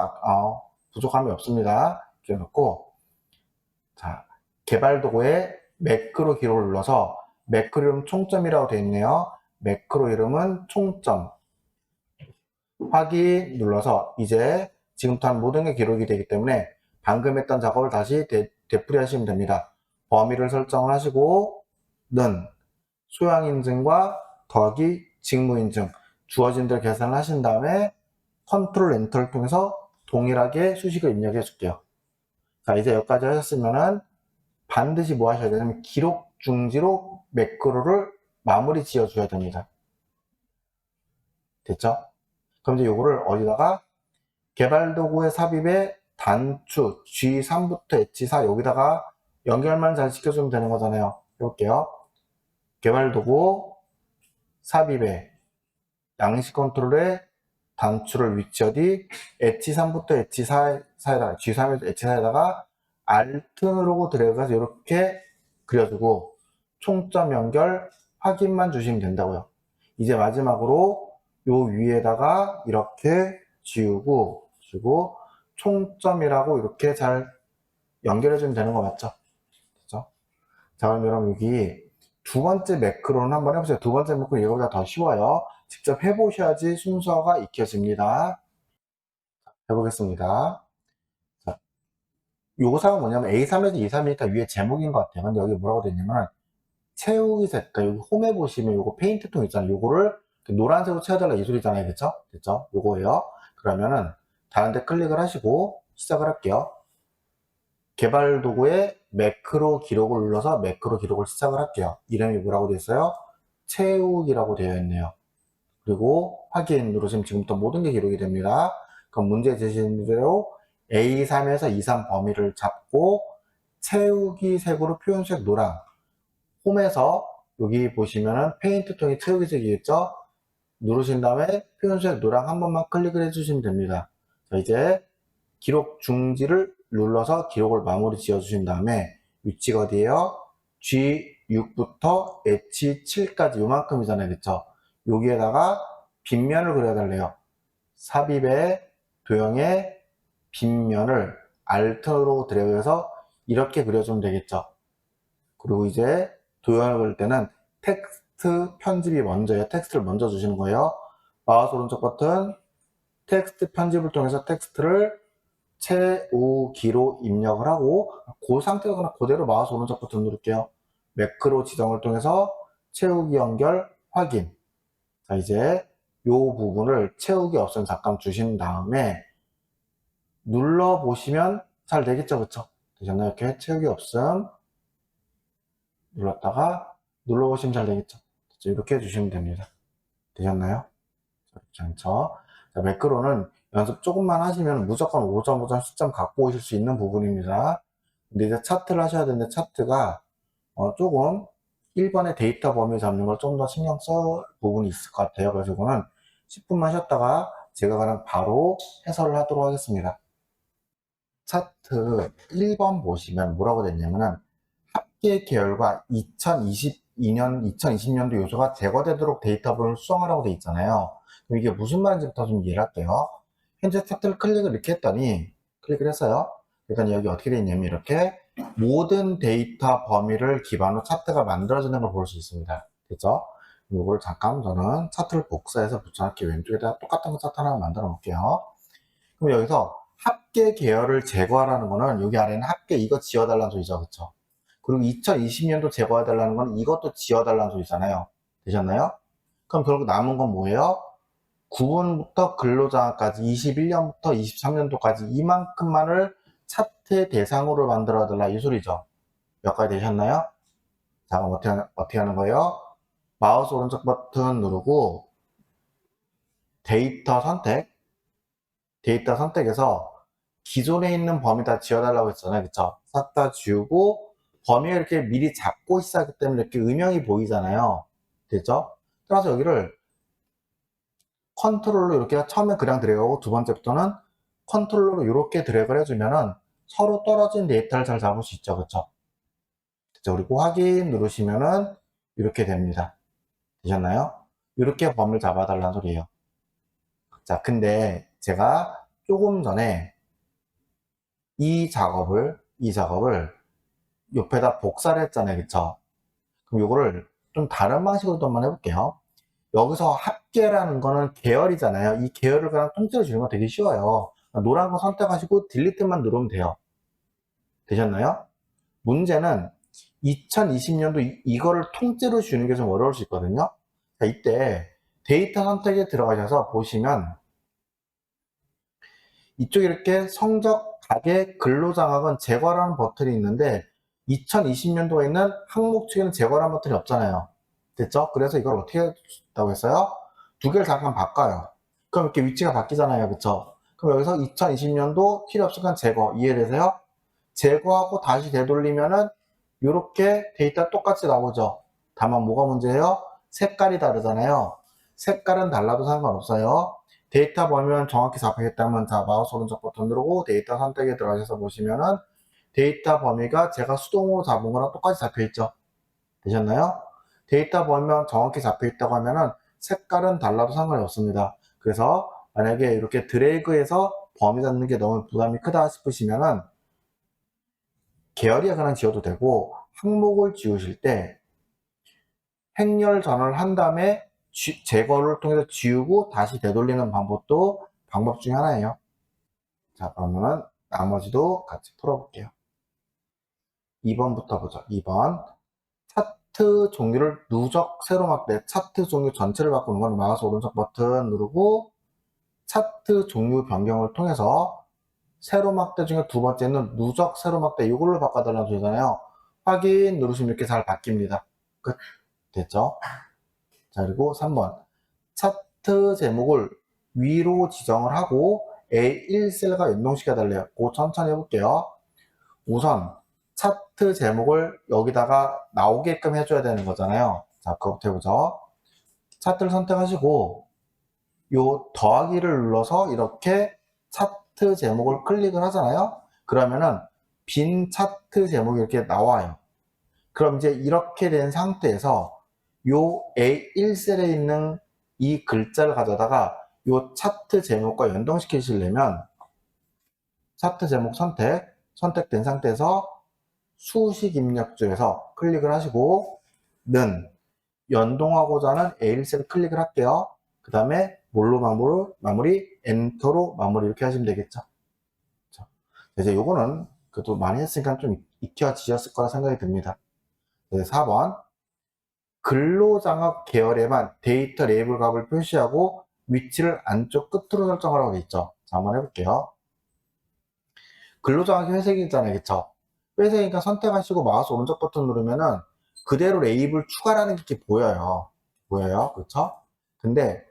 부족함이 없습니다. 이렇게 해놓고 자 개발 도구에 매크로 기록을 눌러서 매크로 이름 총점이라고 되어 있네요. 매크로 이름은 총점. 확인 눌러서 이제 지금부터 한 모든 게 기록이 되기 때문에 방금 했던 작업을 다시 되풀이 하시면 됩니다. 범위를 설정을 하시고 는 소양인증과 더하기 직무인증 주어진 대로 계산을 하신 다음에 컨트롤 엔터를 통해서 동일하게 수식을 입력해 줄게요. 자 이제 여기까지 하셨으면은 반드시 뭐 하셔야 되냐면 기록 중지로 매크로를 마무리 지어 줘야 됩니다. 됐죠? 그럼 이제 요거를 어디다가 개발도구의 삽입에 단추 G3부터 H4 여기다가 연결만 잘 시켜주면 되는 거잖아요. 해볼게요. 개발도구 삽입에 양식 컨트롤에 단추를 위치 어디 H3부터 H4에다가 G3에서 H4에다가 Alt 누르고 드래그해서 이렇게 그려주고 총점 연결 확인만 주시면 된다고요. 이제 마지막으로 요 위에다가 이렇게 지우고 총점이라고 이렇게 잘 연결해주면 되는 거 맞죠? 그죠? 자 그럼 여러분 여기 두 번째 매크로는 한번 해보세요. 두 번째 매크로 이거보다 더 쉬워요. 직접 해보셔야지 순서가 익혀집니다. 해보겠습니다. 자, 요거사가 뭐냐면 A3에서 232니까 위에 제목인 것 같아요. 근데 여기 뭐라고 되어 있냐면 채우기 색깔 여기 홈에 보시면 요거 페인트 통 있잖아요. 요거를 노란색으로 채워달라 이 소리잖아요. 그쵸? 됐죠? 요거예요. 그러면은 다른데 클릭을 하시고 시작을 할게요. 개발 도구에 매크로 기록을 눌러서 매크로 기록을 시작을 할게요. 이름이 뭐라고 되어 있어요? 채우기라고 되어 있네요. 그리고 확인 누르시면 지금부터 모든 게 기록이 됩니다. 그럼 문제 제시된 대로 A3에서 23 범위를 잡고 채우기 색으로 표현색 노랑 홈에서 여기 보시면은 페인트 통이 채우기 색이겠죠? 누르신 다음에 표현색 노랑 한 번만 클릭을 해주시면 됩니다. 자, 이제 기록 중지를 눌러서 기록을 마무리 지어 주신 다음에 위치가 어디에요? G6부터 H7까지 요만큼이잖아요. 그쵸? 여기에다가 빗면을 그려달래요. 삽입의 도형의 빗면을 Alt로 드래그해서 이렇게 그려주면 되겠죠. 그리고 이제 도형을 그릴 때는 텍스트 편집이 먼저예요. 텍스트를 먼저 주시는 거예요. 마우스 오른쪽 버튼 텍스트 편집을 통해서 텍스트를 채우기로 입력을 하고 그 상태로 그냥 그대로 마우스 오른쪽 버튼 누를게요. 매크로 지정을 통해서 채우기 연결 확인. 자, 이제 요 부분을 채우기 없음 잠깐 주신 다음에 눌러보시면 잘 되겠죠, 그쵸? 되셨나요? 이렇게 채우기 없음 눌렀다가 눌러보시면 잘 되겠죠? 이렇게 해주시면 됩니다. 되셨나요? 그렇지 않죠? 자, 매크로는 연습 조금만 하시면 무조건 5점, 5점, 10점 갖고 오실 수 있는 부분입니다. 근데 이제 차트를 하셔야 되는데 차트가 조금 1번의 데이터 범위 잡는 걸 좀 더 신경 쓸 부분이 있을 것 같아요. 그래서 이거는 10분만 쉬었다가 제가 그냥 바로 해설을 하도록 하겠습니다. 차트 1번 보시면 뭐라고 됐냐면은 합계 계열과 2022년, 2020년도 요소가 제거되도록 데이터를 수정하라고 돼 있잖아요. 그럼 이게 무슨 말인지부터 좀 이해를 할게요. 현재 차트를 클릭을 이렇게 했더니, 클릭을 했어요. 일단 여기 어떻게 돼 있냐면 이렇게 모든 데이터 범위를 기반으로 차트가 만들어지는 걸 볼 수 있습니다. 됐죠? 이걸 잠깐 저는 차트를 복사해서 붙여넣기 왼쪽에다 똑같은 거 차트 하나 만들어 놓을게요. 그럼 여기서 합계 계열을 제거하라는 거는 여기 아래는 합계 이거 지워달라는 소리죠. 그쵸? 그리고 2020년도 제거해달라는 건 이것도 지워달라는 소리잖아요. 되셨나요? 그럼 결국 남은 건 뭐예요? 9분부터 근로장학까지 21년부터 23년도까지 이만큼만을 차트의 대상으로 만들어달라 이 소리죠. 몇 가지 되셨나요? 자, 그럼 어떻게 하는 거예요? 마우스 오른쪽 버튼 누르고 데이터 선택에서 기존에 있는 범위 다 지워달라고 했잖아요. 그쵸? 싹 다 지우고 범위를 이렇게 미리 잡고 시작하기 때문에 이렇게 음영이 보이잖아요. 됐죠? 따라서 여기를 컨트롤로 이렇게 처음에 그냥 드래그하고 두 번째부터는 컨트롤로 이렇게 드래그를 해주면은 서로 떨어진 데이터를 잘 잡을 수 있죠. 그쵸? 됐죠? 그리고 확인 누르시면은 이렇게 됩니다. 되셨나요? 이렇게 범위를 잡아달라는 소리예요. 자, 근데 제가 조금 전에 이 작업을 옆에다 복사를 했잖아요. 그쵸? 그럼 이거를 좀 다른 방식으로 또 한번 해볼게요. 여기서 합계라는 거는 계열이잖아요. 이 계열을 그냥 통째로 주는 거 되게 쉬워요. 노란 거 선택하시고 딜리트만 누르면 돼요. 되셨나요? 문제는 2020년도 이거를 통째로 주는 게 좀 어려울 수 있거든요. 자, 이때 데이터 선택에 들어가셔서 보시면 이쪽에 이렇게 성적 가계 근로장학은 제거라는 버튼이 있는데 2020년도에 있는 항목 측에는 제거라는 버튼이 없잖아요. 됐죠? 그래서 이걸 어떻게 했다고 했어요? 두 개를 잠깐 바꿔요. 그럼 이렇게 위치가 바뀌잖아요. 그쵸? 그럼 여기서 2020년도 필요 없으니까 제거. 이해되세요? 제거하고 다시 되돌리면은 이렇게 데이터 똑같이 나오죠. 다만 뭐가 문제예요? 색깔이 다르잖아요. 색깔은 달라도 상관없어요. 데이터 범위만 정확히 잡히겠다면 자 마우스 오른쪽 버튼 누르고 데이터 선택에 들어가셔서 보시면은 데이터 범위가 제가 수동으로 잡은 거랑 똑같이 잡혀 있죠. 되셨나요? 데이터 범위만 정확히 잡혀 있다고 하면은 색깔은 달라도 상관이 없습니다. 그래서 만약에 이렇게 드래그해서 범위 잡는 게 너무 부담이 크다 싶으시면은 계열이 그냥 지워도 되고 항목을 지우실 때 행렬 전환을 한 다음에 제거를 통해서 지우고 다시 되돌리는 방법도 방법 중에 하나예요. 자, 그러면은 나머지도 같이 풀어볼게요. 2번부터 보죠. 2번. 차트 종류를 누적 세로 막대, 차트 종류 전체를 바꾸는 건 마우스 오른쪽 버튼 누르고 차트 종류 변경을 통해서 세로 막대 중에 두 번째는 누적 세로 막대 이걸로 바꿔달라는 소리잖아요. 확인 누르시면 이렇게 잘 바뀝니다. 끝. 됐죠? 자, 그리고 3번. 차트 제목을 위로 지정을 하고 A1셀과 연동시켜 달래요. 그 천천히 해볼게요. 우선 차트 제목을 여기다가 나오게끔 해줘야 되는 거잖아요. 자, 그거부터 해보죠. 차트를 선택하시고 요 더하기를 눌러서 이렇게 차트 제목을 클릭을 하잖아요. 그러면은 빈 차트 제목이 이렇게 나와요. 그럼 이제 이렇게 된 상태에서 요 A1셀에 있는 이 글자를 가져다가 요 차트 제목과 연동시키시려면 차트 제목 선택된 상태에서 수식 입력줄에서 클릭을 하시고 는 연동하고자 하는 A1셀 클릭을 할게요. 그 다음에 뭘로 마무리 엔터로 마무리 이렇게 하시면 되겠죠. 이제 요거는 그래도 많이 했으니까 좀 익혀지셨을 거라 생각이 듭니다. 4번 근로장학 계열에만 데이터 레이블 값을 표시하고 위치를 안쪽 끝으로 설정하라고 되어 있죠. 자, 한번 해볼게요. 근로장학이 회색이잖아요. 그쵸? 회색이니까 선택하시고 마우스 오른쪽 버튼 누르면은 그대로 레이블 추가라는 게 이렇게 보여요. 보여요. 그쵸? 근데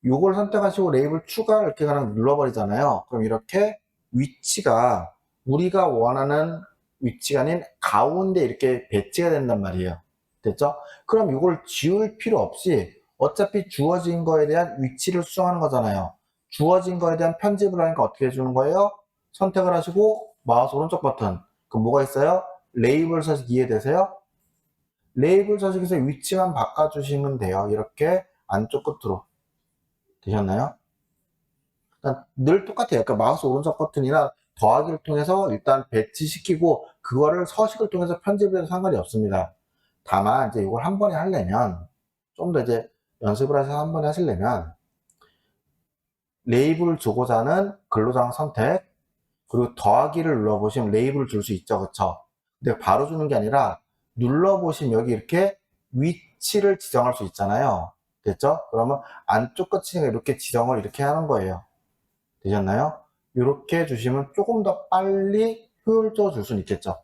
요걸 선택하시고 레이블 추가 이렇게 그냥 눌러버리잖아요. 그럼 이렇게 위치가 우리가 원하는 위치가 아닌 가운데 이렇게 배치가 된단 말이에요. 됐죠? 그럼 이걸 지울 필요 없이 어차피 주어진 거에 대한 위치를 수정하는 거잖아요. 주어진 거에 대한 편집을 하니까 어떻게 해주는 거예요? 선택을 하시고 마우스 오른쪽 버튼. 그럼 뭐가 있어요? 레이블 서식 이해되세요? 레이블 서식에서 위치만 바꿔주시면 돼요. 이렇게 안쪽 끝으로. 되셨나요? 일단 늘 똑같아요. 그러니까 마우스 오른쪽 버튼이나 더하기를 통해서 일단 배치시키고 그거를 서식을 통해서 편집해도 상관이 없습니다. 다만 이제 이걸 한 번에 하려면 좀 더 이제 연습을 하셔서 한 번에 하시려면 레이블을 주고자 하는 근로장 선택 그리고 더하기를 눌러보시면 레이블을 줄 수 있죠. 그쵸? 근데 바로 주는 게 아니라 눌러보시면 여기 이렇게 위치를 지정할 수 있잖아요. 됐죠? 그러면 안쪽 끝이 이렇게 지정을 이렇게 하는 거예요. 되셨나요? 이렇게 해주시면 조금 더 빨리 효율적으로 줄 수는 있겠죠.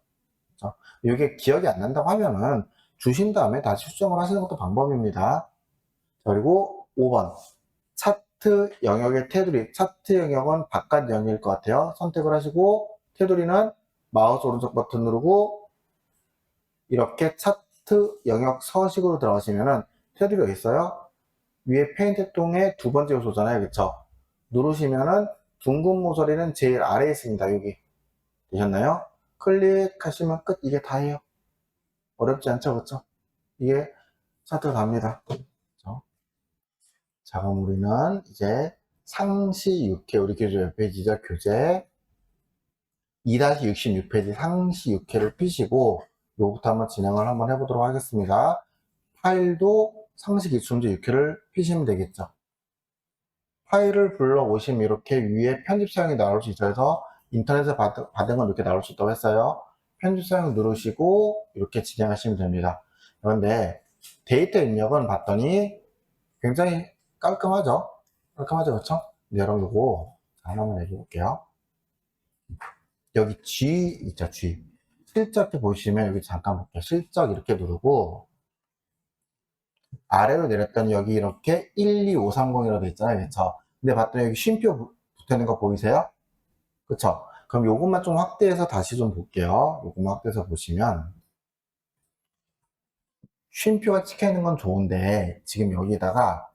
그렇죠? 이게 기억이 안 난다고 하면은 주신 다음에 다시 수정을 하시는 것도 방법입니다. 그리고 5번 차트 영역의 테두리. 차트 영역은 바깥 영역일 것 같아요. 선택을 하시고 테두리는 마우스 오른쪽 버튼 누르고 이렇게 차트 영역 서식으로 들어가시면은 테두리가 있어요. 위에 페인트 통의 두 번째 요소잖아요. 그쵸? 누르시면은 둥근 모서리는 제일 아래에 있습니다. 여기. 되셨나요? 클릭하시면 끝. 이게 다예요. 어렵지 않죠? 그쵸? 이게 차트가 답니다. 그쵸? 자, 그럼 우리는 이제 상시 6회, 우리 교재 몇 페이지죠? 교재 2-66페이지 상시 6회를 피시고, 요부터 한번 진행을 한번 해보도록 하겠습니다. 파일도 상시 기출문제 6회를 피시면 되겠죠. 파일을 불러오시면 이렇게 위에 편집 사용이 나올 수 있어서 인터넷에 받은 건 이렇게 나올 수 있다고 했어요. 편집 사용 누르시고 이렇게 진행하시면 됩니다. 그런데 데이터 입력은 봤더니 굉장히 깔끔하죠? 깔끔하죠, 그렇죠? 네, 여러분 이거 하나만 얘기해 볼게요. 여기 G 있죠, G. 실적 보시면 여기 잠깐 볼게요. 실적 이렇게 누르고 아래로 내렸더니 여기 이렇게 12530이라고 되어 있잖아요. 그쵸? 근데 봤더니 여기 쉼표 붙어 있는 거 보이세요? 그쵸? 그럼 요것만 좀 확대해서 다시 좀 볼게요. 요것만 확대해서 보시면 쉼표가 찍혀 있는 건 좋은데 지금 여기다가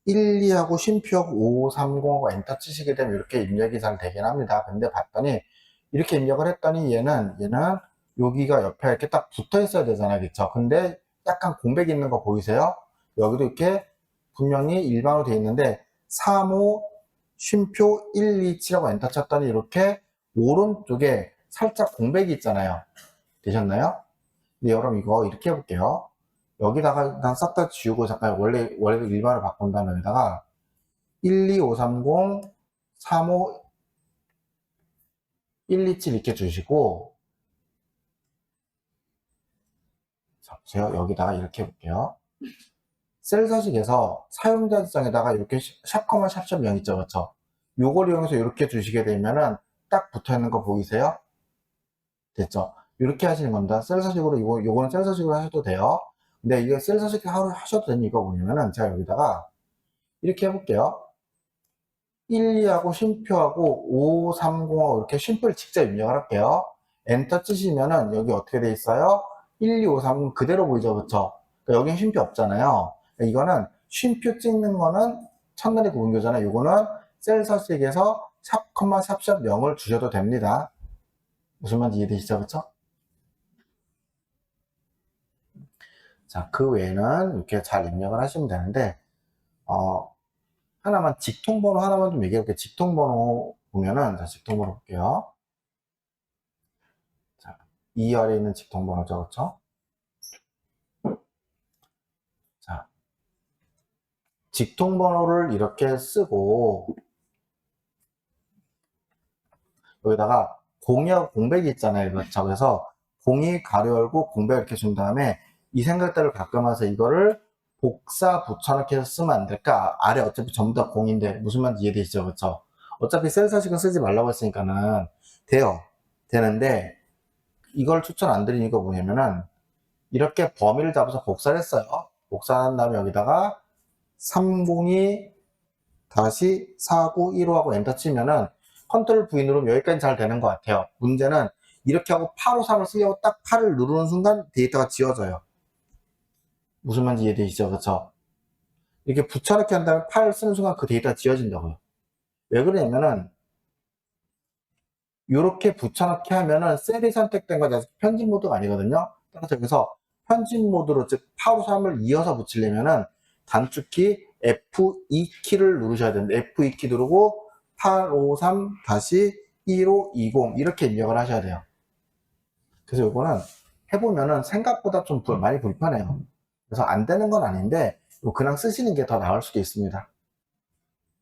1, 2하고 쉼표하고 5, 30하고 엔터 치시게 되면 이렇게 입력이 잘 되긴 합니다. 근데 봤더니 이렇게 입력을 했더니 얘는 여기가 옆에 이렇게 딱 붙어 있어야 되잖아요. 그쵸? 근데 약간 공백이 있는 거 보이세요? 여기도 이렇게 분명히 일반으로 되어 있는데 3, 5, 쉼표 1, 2, 7하고 엔터 쳤더니 이렇게 오른쪽에 살짝 공백이 있잖아요. 되셨나요? 근데 여러분 이거 이렇게 해볼게요. 여기다가 일단 싹 다 지우고 잠깐 원래 일반으로 바꾼 다음에 여기다가 12530 35 127 이렇게 주시고 자, 보세요. 여기다가 이렇게 해볼게요. 셀 서식에서 사용자 지정에다가 이렇게 샵, 샵 0 있죠. 그렇죠? 요걸 이용해서 이렇게 주시게 되면은 딱 붙어 있는 거 보이세요? 됐죠? 이렇게 하시는 겁니다. 셀 서식으로 요거는 셀 서식으로 하셔도 돼요. 근데 이게 셀 서식 하셔도 되는 이유가 뭐냐면은 제가 여기다가 이렇게 해볼게요. 1, 2하고 쉼표하고 5, 30하고 이렇게 쉼표를 직접 입력을 할게요. 엔터 치시면은 여기 어떻게 돼 있어요? 1, 2, 5, 30 그대로 보이죠, 그쵸? 그러니까 여기는 쉼표 없잖아요. 그러니까 이거는 쉼표 찍는 거는 첫날의 구분교잖아요. 이거는 셀 서식에서 샵, 샵 0을 주셔도 됩니다. 무슨 말인지 이해되시죠, 그쵸? 자, 그 외에는 이렇게 잘 입력을 하시면 되는데, 하나만, 직통번호 하나만 좀 얘기해 볼게요. 직통번호 보면은, 자, 직통번호 볼게요. 자, 이 아래에 있는 직통번호죠, 그렇죠? 자, 직통번호를 이렇게 쓰고 여기다가 공이하고 공백이 있잖아요, 그렇죠? 그래서 공이 가로 열고 공백 이렇게 준 다음에 이 생각들을 가끔 해서 이거를 복사 붙여넣기 해서 쓰면 안 될까? 아래 어차피 전부 다 공인데 무슨 말인지 이해되시죠? 그쵸? 어차피 셀 서식은 쓰지 말라고 했으니까는 돼요. 되는데 이걸 추천 안 드리는 이유가 뭐냐면은 이렇게 범위를 잡아서 복사를 했어요. 복사한 다음에 여기다가 302-491호하고 엔터 치면은 컨트롤 V 누르면 여기까지 잘 되는 것 같아요. 문제는 이렇게 하고 853을 쓰려고 딱 8을 누르는 순간 데이터가 지워져요. 무슨 말인지 이해되시죠? 그쵸? 이렇게 붙여넣기 한 다음에 8을 쓰는 순간 그 데이터가 지워진다고요. 왜 그러냐면은 이렇게 붙여넣기 하면은 셀이 선택된 거지 아직 편집 모드가 아니거든요. 따라서 여기서 편집 모드로 즉 853을 이어서 붙이려면은 단축키 F2키를 누르셔야 되는데 F2키 누르고 853-1520 이렇게 입력을 하셔야 돼요. 그래서 이거는 해보면은 생각보다 좀 많이 불편해요. 그래서 안 되는 건 아닌데 그냥 쓰시는 게 더 나을 수도 있습니다.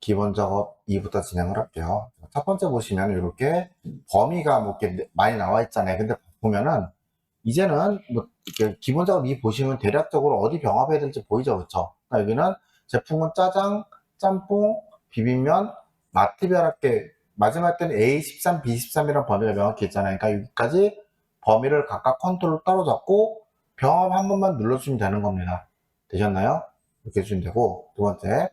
기본 작업 2부터 진행을 할게요. 첫 번째 보시면 이렇게 범위가 뭐 이렇게 많이 나와 있잖아요. 근데 보면은 이제는 뭐 이렇게 기본 작업 2 보시면 대략적으로 어디 병합해야 될지 보이죠, 그렇죠? 그러니까 여기는 제품은 짜장, 짬뽕, 비빔면, 맛티별할게 마지막 때는 A13, B13이라는 범위가 명확히 있잖아요. 그러니까 여기까지 범위를 각각 컨트롤 따로 잡고 병합 한 번만 눌러주시면 되는 겁니다. 되셨나요? 이렇게 해주시면 되고 두 번째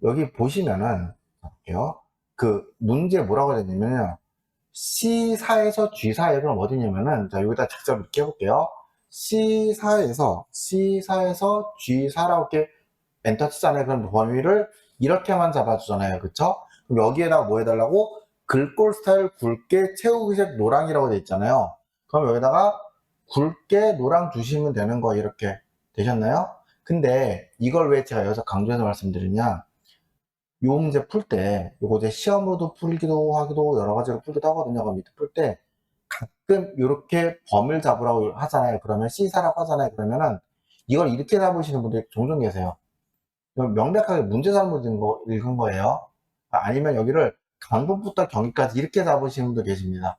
여기 보시면은 볼게요. 그 문제 뭐라고 되냐면요. C4에서 G4에 그럼 어디냐면은 자 여기다 직접 이렇게 해볼게요. C4에서 G4라고 이렇게 엔터 치잖아요. 그럼 범위를 이렇게만 잡아주잖아요. 그쵸? 그럼 여기에다가 뭐 해달라고? 글꼴 스타일 굵게 채우기색 노랑이라고 돼 있잖아요. 그럼 여기다가 굵게 노랑 주시면 되는 거 이렇게 되셨나요? 근데 이걸 왜 제가 여기서 강조해서 말씀드리냐? 요 문제 풀 때, 요거 이제 시험으로도 풀기도 하기도 여러 가지로 풀기도 하거든요. 그럼 밑에 풀 때 가끔 이렇게 범위를 잡으라고 하잖아요. 그러면 C사라고 하잖아요. 그러면은 이걸 이렇게 잡으시는 분들이 종종 계세요. 명백하게 문제 잘못 읽은 거예요. 아니면 여기를 강북부터 경기까지 이렇게 잡으시는 분도 계십니다.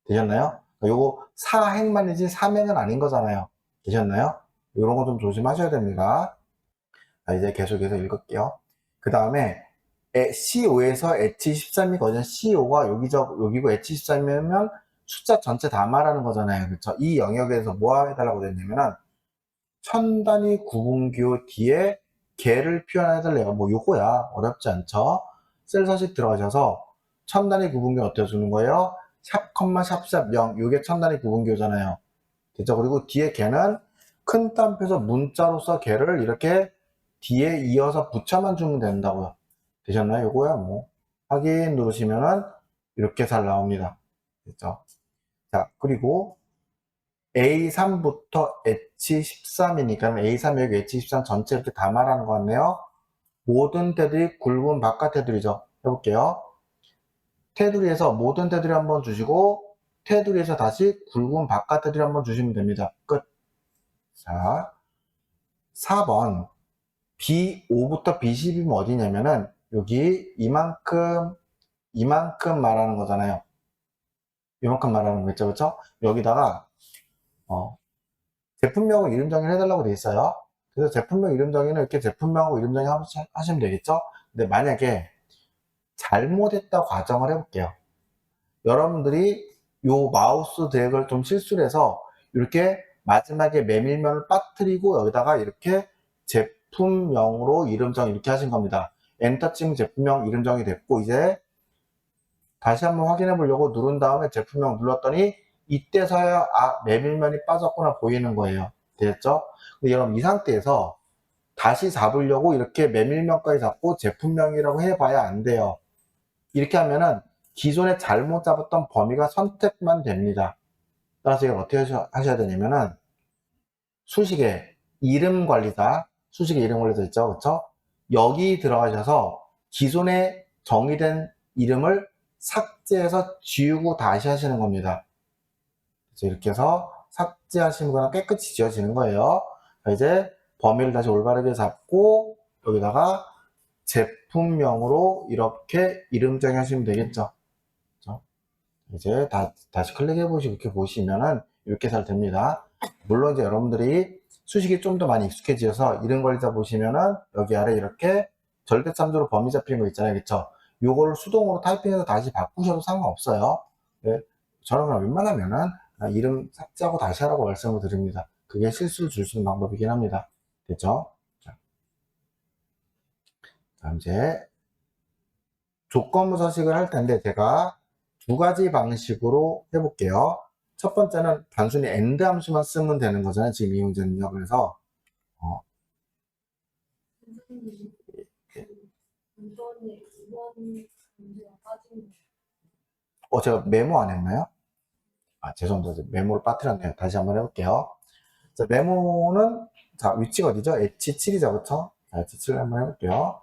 되셨나요? 요거 사행만이지 삼행은 아닌 거잖아요. 되셨나요? 이런 거 좀 조심하셔야 됩니다. 자, 이제 계속해서 읽을게요. 그 다음에 C5에서 H13이거든요. C5가 여기고 H13이면 숫자 전체 다 말하는 거잖아요. 그쵸? 이 영역에서 뭐 해달라고 됐냐면은 천 단위 구분기호 뒤에 개를 표현해달래요. 뭐 요거야. 어렵지 않죠? 셀 서식 들어가셔서 천 단위 구분기호 어떻게 주는 거예요? 샵, 샵 0. 요게 천 단위 구분기호잖아요. 됐죠? 그리고 뒤에 개는 큰 땀표에서 문자로서 개를 이렇게 뒤에 이어서 붙여만 주면 된다고요. 되셨나요? 요거야 뭐 확인 누르시면은 이렇게 잘 나옵니다. 됐죠? 자, 그리고 A3부터 H13이니까 A3 여기 H13 전체 이렇게 다 말하는 것 같네요. 모든 테두리 굵은 바깥 테두리죠. 해볼게요. 테두리에서 모든 테두리 한번 주시고 테두리에서 다시 굵은 바깥 테두리 한번 주시면 됩니다. 끝. 자, 4번 B5부터 B10이면 어디냐면은 여기 이만큼 말하는 거잖아요. 이만큼 말하는 거 있죠, 그쵸? 여기다가 제품명하고 이름 정의를 해달라고 돼 있어요. 그래서 제품명 이름 정의는 이렇게 제품명하고 이름 정의 하시면 되겠죠? 근데 만약에 잘못했다 과정을 해볼게요. 여러분들이 요 마우스 덱을 좀 실수를 해서 이렇게 마지막에 메밀면을 빠뜨리고 여기다가 이렇게 제품명으로 이름 정의 이렇게 하신 겁니다. 엔터 치면 제품명 이름 정의 됐고 이제 다시 한번 확인해 보려고 누른 다음에 제품명 눌렀더니 이때서야 메밀면이 빠졌구나 보이는 거예요. 됐죠? 근데 여러분 이 상태에서 다시 잡으려고 이렇게 메밀면까지 잡고 제품명이라고 해봐야 안 돼요. 이렇게 하면은 기존에 잘못 잡았던 범위가 선택만 됩니다. 따라서 이걸 어떻게 하셔야 되냐면은 수식에 이름 관리자, 수식에 이름 관리자 있죠? 그쵸? 여기 들어가셔서 기존에 정의된 이름을 삭제해서 지우고 다시 하시는 겁니다. 그래서 이렇게 해서 삭제하시는 거랑 깨끗이 지워지는 거예요. 이제 범위를 다시 올바르게 잡고 여기다가 제품명으로 이렇게 이름 정의하시면 되겠죠. 그렇죠? 이제 다시 클릭해 보시고 이렇게 보시면은 이렇게 잘 됩니다. 물론 이제 여러분들이 수식이 좀 더 많이 익숙해져서 이름 걸리다 보시면은 여기 아래 이렇게 절대참조로 범위 잡히는 거 있잖아요. 그쵸? 요거를 수동으로 타이핑해서 다시 바꾸셔도 상관없어요. 네, 저는 그냥 웬만하면은 이름 삭제하고 다시 하라고 말씀을 드립니다. 그게 실수를 줄 수 있는 방법이긴 합니다. 됐죠? 자, 다음 이제 조건부 서식을 할 텐데 제가 두 가지 방식으로 해볼게요. 첫 번째는 단순히 AND 함수만 쓰면 되는 거잖아요. 지금 이 문제는요. 그래서 선생님, 이번에 이번 문제가 빠진 제가 메모 안 했나요? 죄송합니다. 메모를 빠뜨렸네요. 다시 한번 해볼게요. 자, 메모는 자, 위치가 어디죠? H7이죠, 그쵸? 자, H7을 한번 해볼게요.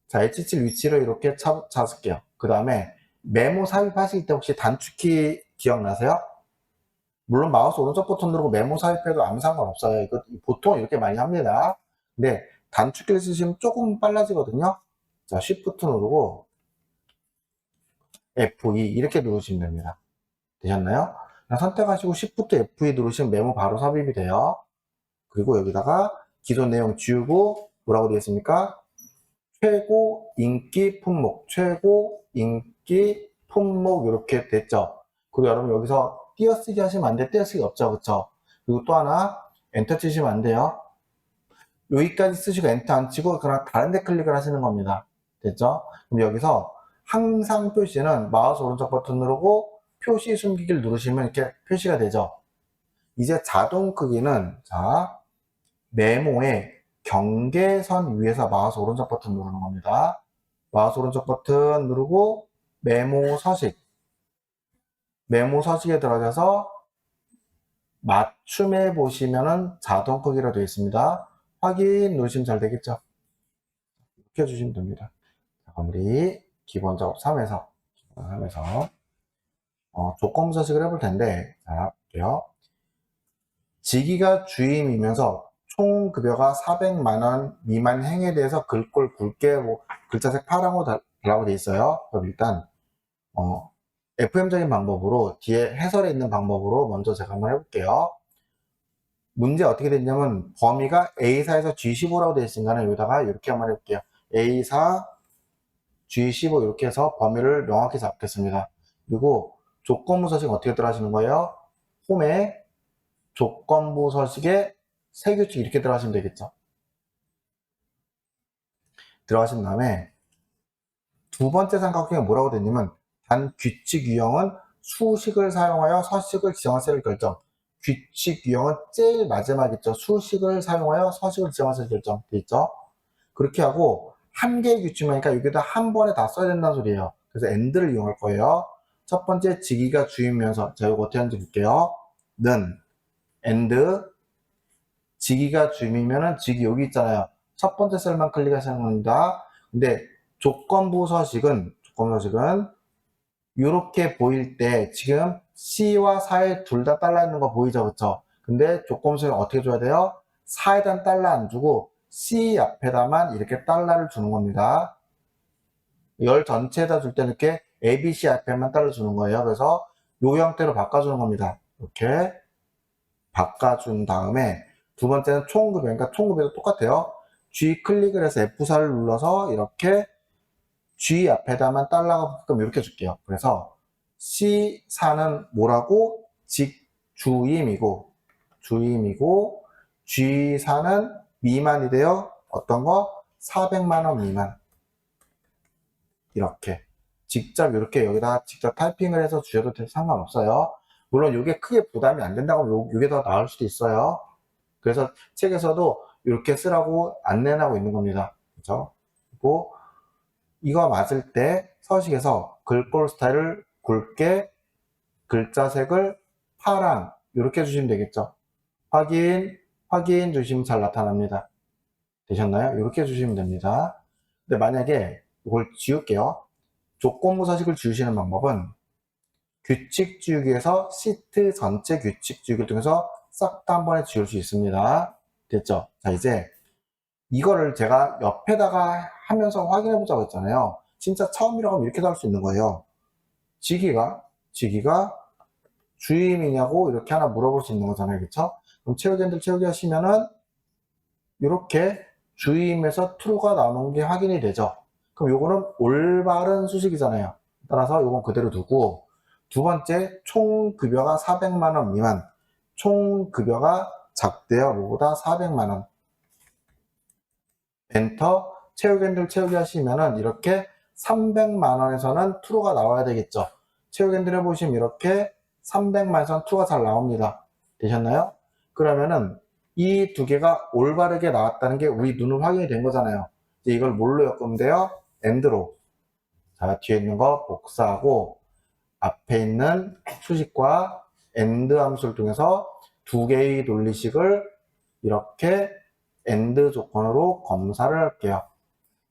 자, H7 위치를 이렇게 찾을게요. 그 다음에 메모 삽입하실 때 혹시 단축키 기억나세요? 물론 마우스 오른쪽 버튼 누르고 메모 삽입해도 아무 상관없어요. 이거 보통 이렇게 많이 합니다. 근데 단축키를 쓰시면 조금 빨라지거든요. 자, Shift 누르고 F2 이렇게 누르시면 됩니다. 되셨나요? 선택하시고 Shift F2 누르시면 메모 바로 삽입이 돼요. 그리고 여기다가 기존 내용 지우고 뭐라고 되어 있습니까? 최고 인기 품목, 최고 인기 품목 이렇게 됐죠. 그리고 여러분 여기서 띄어쓰기 하시면 안 돼. 띄어쓰기 없죠. 그쵸? 그리고 또 하나 엔터 치시면 안 돼요. 여기까지 쓰시고 엔터 안 치고 그냥 다른 데 클릭을 하시는 겁니다. 됐죠? 그럼 여기서 항상 표시는 마우스 오른쪽 버튼 누르고 표시 숨기기를 누르시면 이렇게 표시가 되죠. 이제 자동 크기는 자 메모의 경계선 위에서 마우스 오른쪽 버튼 누르는 겁니다. 마우스 오른쪽 버튼 누르고 메모 서식 메모 서식에 들어가서 맞춤해 보시면은 자동 크기로 되어 있습니다. 확인 누르시면 잘 되겠죠. 이렇게 해주시면 됩니다. 자, 그럼 우리 기본 작업 3에서 조건 서식을 해볼 텐데 자 볼게요. 지기가 주임이면서 총 급여가 400만 원 미만 행에 대해서 글꼴 굵게 글자색 파랑으로 달라고 되어 있어요. 그럼 일단 FM적인 방법으로 뒤에 해설에 있는 방법으로 먼저 제가 한번 해볼게요. 문제 어떻게 됐냐면 범위가 A4에서 G15라고 되어 있으니까 여기다가 이렇게 한번 해볼게요. A4 G15 이렇게 해서 범위를 명확히 잡겠습니다. 그리고 조건부 서식 어떻게 들어가시는 거예요? 홈에 조건부 서식에 세규칙 이렇게 들어가시면 되겠죠. 들어가신 다음에 두 번째 삼각형에 뭐라고 되냐면 단 규칙 유형은 수식을 사용하여 서식을 지정할 세를 결정. 규칙 유형은 제일 마지막 있죠. 수식을 사용하여 서식을 지정할 세를 결정. 돼 있죠. 그렇게 하고 한 개의 규칙이니까 여기다 한 번에 다 써야 된다는 소리예요. 그래서 AND를 이용할 거예요. 첫 번째 지기가 주이면서 자 이거 어떻게 하는지 볼게요. 는 AND 지기가 주임이면은 지기 여기 있잖아요. 첫 번째 셀만 클릭하시는 겁니다. 근데 조건부 서식은 이렇게 보일 때 지금 C와 4에 둘 다 달러 있는 거 보이죠? 그쵸? 근데 조건부 서식은 어떻게 줘야 돼요? 4에단 달러 안 주고 C 앞에다만 이렇게 달러를 주는 겁니다. 열 전체에다 줄 때는 이렇게 ABC 앞에만 달러 주는 거예요. 그래서 이 형태로 바꿔주는 겁니다. 이렇게 바꿔준 다음에 두 번째는 총급여, 그러니까 총급여도 똑같아요. G 클릭을 해서 F4를 눌러서 이렇게 G 앞에다만 달러가 붙게끔 이렇게 줄게요. 그래서 C4는 뭐라고? 주임이고 G4는 미만이 돼요. 어떤 거? 400만 원 미만. 이렇게 직접 이렇게 여기다 직접 타이핑을 해서 주셔도 상관없어요. 물론 이게 크게 부담이 안 된다고 하면 이게 더 나을 수도 있어요. 그래서 책에서도 이렇게 쓰라고 안내하고 있는 겁니다. 그죠? 그리고 이거 맞을 때 서식에서 글꼴 스타일을 굵게 글자색을 파랑 이렇게 해주시면 되겠죠. 확인 주시면 잘 나타납니다. 되셨나요? 이렇게 해주시면 됩니다. 근데 만약에 이걸 지울게요. 조건부 서식을 지우시는 방법은 규칙 지우기에서 시트 전체 규칙 지우기를 통해서 싹 다 한 번에 지울 수 있습니다. 됐죠? 자, 이제 이거를 제가 옆에다가 하면서 확인해 보자고 했잖아요. 진짜 처음이라고 하면 이렇게도 할 수 있는 거예요. 지기가 주임이냐고 이렇게 하나 물어볼 수 있는 거잖아요. 그쵸? 그럼 채우기 핸들 채우기 하시면은 이렇게 주임에서 true가 나오는 게 확인이 되죠. 그럼 요거는 올바른 수식이잖아요. 따라서 요건 그대로 두고, 두 번째, 총 급여가 400만 원 미만, 총 급여가 작대요. 뭐보다 400만 원. 엔터, 채우기 핸들 채우기 하시면은 이렇게 300만 원에서는 true가 나와야 되겠죠. 채우기 핸들 해보시면 이렇게 300만 원에서는 true가 잘 나옵니다. 되셨나요? 그러면은 이 두 개가 올바르게 나왔다는 게 우리 눈으로 확인이 된 거잖아요. 이제 이걸 뭘로 엮으면 돼요? AND로. 자, 뒤에 있는 거 복사하고 앞에 있는 수식과 AND 함수를 통해서 두 개의 논리식을 이렇게 AND 조건으로 검사를 할게요.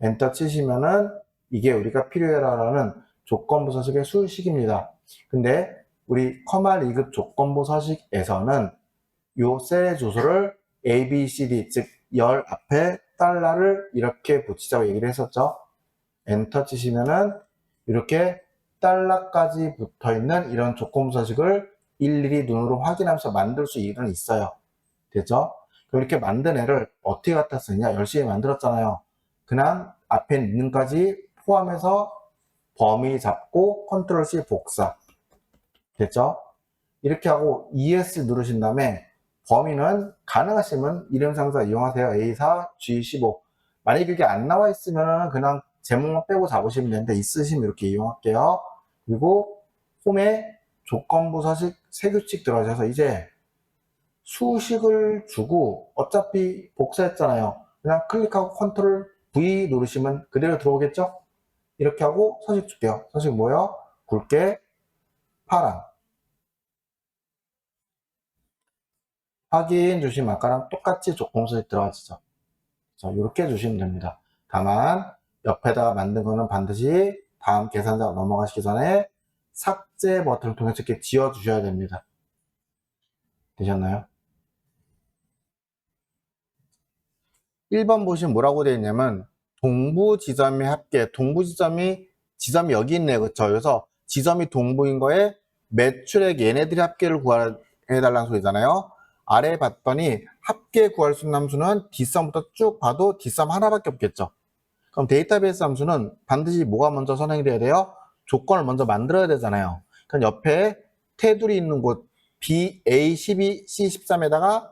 엔터 치시면은 이게 우리가 필요해라는 조건부 서식의 수식입니다. 근데 우리 커말 2급 조건부 서식에서는 요 셀의 주소를 A, B, C, D, 즉 열 앞에 달러를 이렇게 붙이자고 얘기를 했었죠. 엔터 치시면은 이렇게 달러까지 붙어 있는 이런 조건부 서식을 일일이 눈으로 확인하면서 만들 수 있어요. 됐죠? 그럼 이렇게 만든 애를 어떻게 갖다 쓰냐? 열심히 만들었잖아요. 그냥 앞에 있는까지 포함해서 범위 잡고 컨트롤 C 복사. 됐죠? 이렇게 하고 ES 누르신 다음에 범위는 가능하시면 이름 상사 이용하세요. A4, G15. 만약에 그게 안 나와 있으면 그냥 제목만 빼고 잡으시면 되는데 있으시면 이렇게 이용할게요. 그리고 홈에 조건부 서식 세규칙 들어가셔서 이제 수식을 주고 어차피 복사했잖아요. 그냥 클릭하고 컨트롤 V 누르시면 그대로 들어오겠죠? 이렇게 하고 서식 줄게요. 서식 뭐요? 굵게 파랑. 확인 주시면 아까랑 똑같이 조건수에 들어가지죠. 자, 이렇게 주시면 됩니다. 다만 옆에다가 만든 거는 반드시 다음 계산자 넘어가시기 전에 삭제 버튼을 통해서 이렇게 지워 주셔야 됩니다. 되셨나요? 1번 보시면 뭐라고 되어 있냐면 동부 지점의 합계, 동부 지점이 여기 있네요. 그쵸? 그래서 지점이 동부인 거에 매출액 얘네들이 합계를 구해달라는 소리잖아요. 아래 봤더니 합계 구할 수 있는 함수는 뒷섬부터 쭉 봐도 뒷섬 하나밖에 없겠죠. 그럼 데이터베이스 함수는 반드시 뭐가 먼저 선행이 돼야 돼요? 조건을 먼저 만들어야 되잖아요. 그럼 옆에 테두리 있는 곳 B, A, 12, C, 13에다가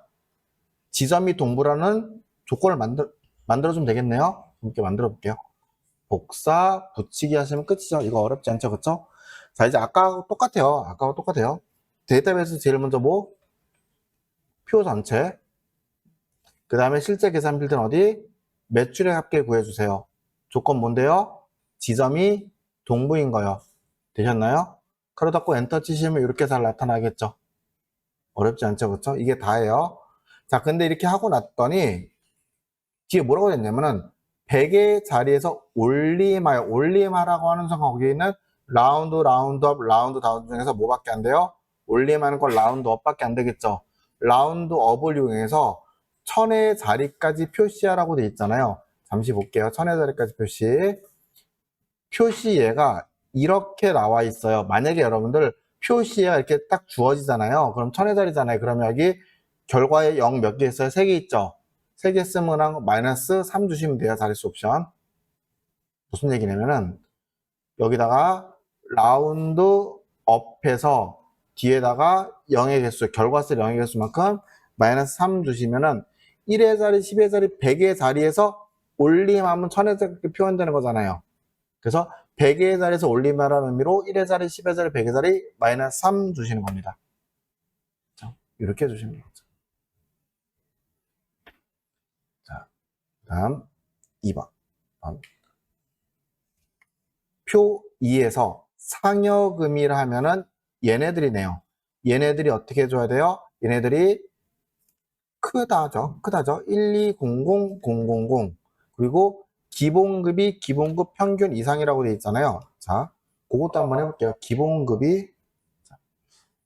지점이 동부라는 조건을 만들어주면 되겠네요. 이렇게 만들어 볼게요. 복사, 붙이기 하시면 끝이죠. 이거 어렵지 않죠, 그쵸? 자, 이제 아까하고 똑같아요. 데이터베이스 제일 먼저 뭐? 표 전체. 그 다음에 실제 계산 필드는 어디? 매출액 합계 구해주세요. 조건 뭔데요? 지점이 동부인 거요. 되셨나요? 가로 닫고 엔터 치시면 이렇게 잘 나타나겠죠. 어렵지 않죠, 그쵸? 이게 다예요. 자, 근데 이렇게 하고 났더니 뒤에 뭐라고 했냐면은 100의 자리에서 올림하라고 하는 순간 거기는 라운드업, 라운드 다운 중에서 뭐밖에 안 돼요? 올림하는 건 라운드업밖에 안 되겠죠. 라운드업을 이용해서 1000의 자리까지 표시하라고 돼 있잖아요. 잠시 볼게요. 1000의 자리까지 표시예가 이렇게 나와 있어요. 만약에 여러분들 표시예가 이렇게 딱 주어지잖아요. 그럼 1000의 자리잖아요. 그러면 여기 결과에 0 몇 개 있어요? 3개 있죠. 3개 쓰면 그냥 마이너스 3 주시면 돼요. 자릿수 옵션. 무슨 얘기냐면은 여기다가 라운드 업해서 뒤에다가 0의 개수, 결과수 0의 개수만큼 마이너스 3 주시면은 1의 자리, 10의 자리, 100의 자리에서 올림하면 1000의 자리 이렇게 표현되는 거잖아요. 그래서 100의 자리에서 올림하라는 의미로 1의 자리, 10의 자리, 100의 자리 마이너스 3 주시는 겁니다. 이렇게 해주시면 되겠죠. 자, 다음 2번. 표 2에서 상여금이라 하면은 얘네들이네요. 얘네들이 어떻게 해줘야 돼요? 얘네들이 크다죠. 1200000 그리고 기본급이 기본급 평균 이상이라고 되어 있잖아요. 자, 그것도 한번 해볼게요.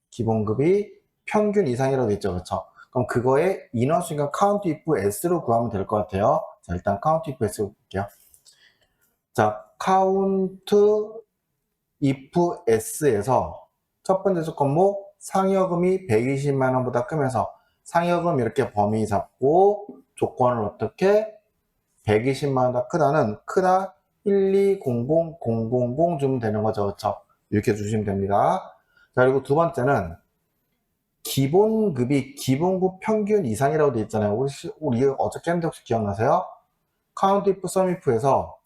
기본급이 평균 이상이라고 되어 있죠. 그렇죠? 그럼 그거의 인원수니까 count if s로 구하면 될 것 같아요. 자, 일단 count if s 볼게요. 자, count if s에서 첫 번째 조건 뭐 상여금이 120만 원보다 크면서 상여금 이렇게 범위 잡고 조건을 어떻게 120만 원보다 크다는 크다 1200000 주면 되는 거죠. 그렇죠? 이렇게 주시면 됩니다. 자, 그리고 두 번째는 기본급이 기본급 평균 이상이라고 되어 있잖아요. 우리 어저께 했는데 혹시 기억나세요? 카운트 이프 썸 이프에서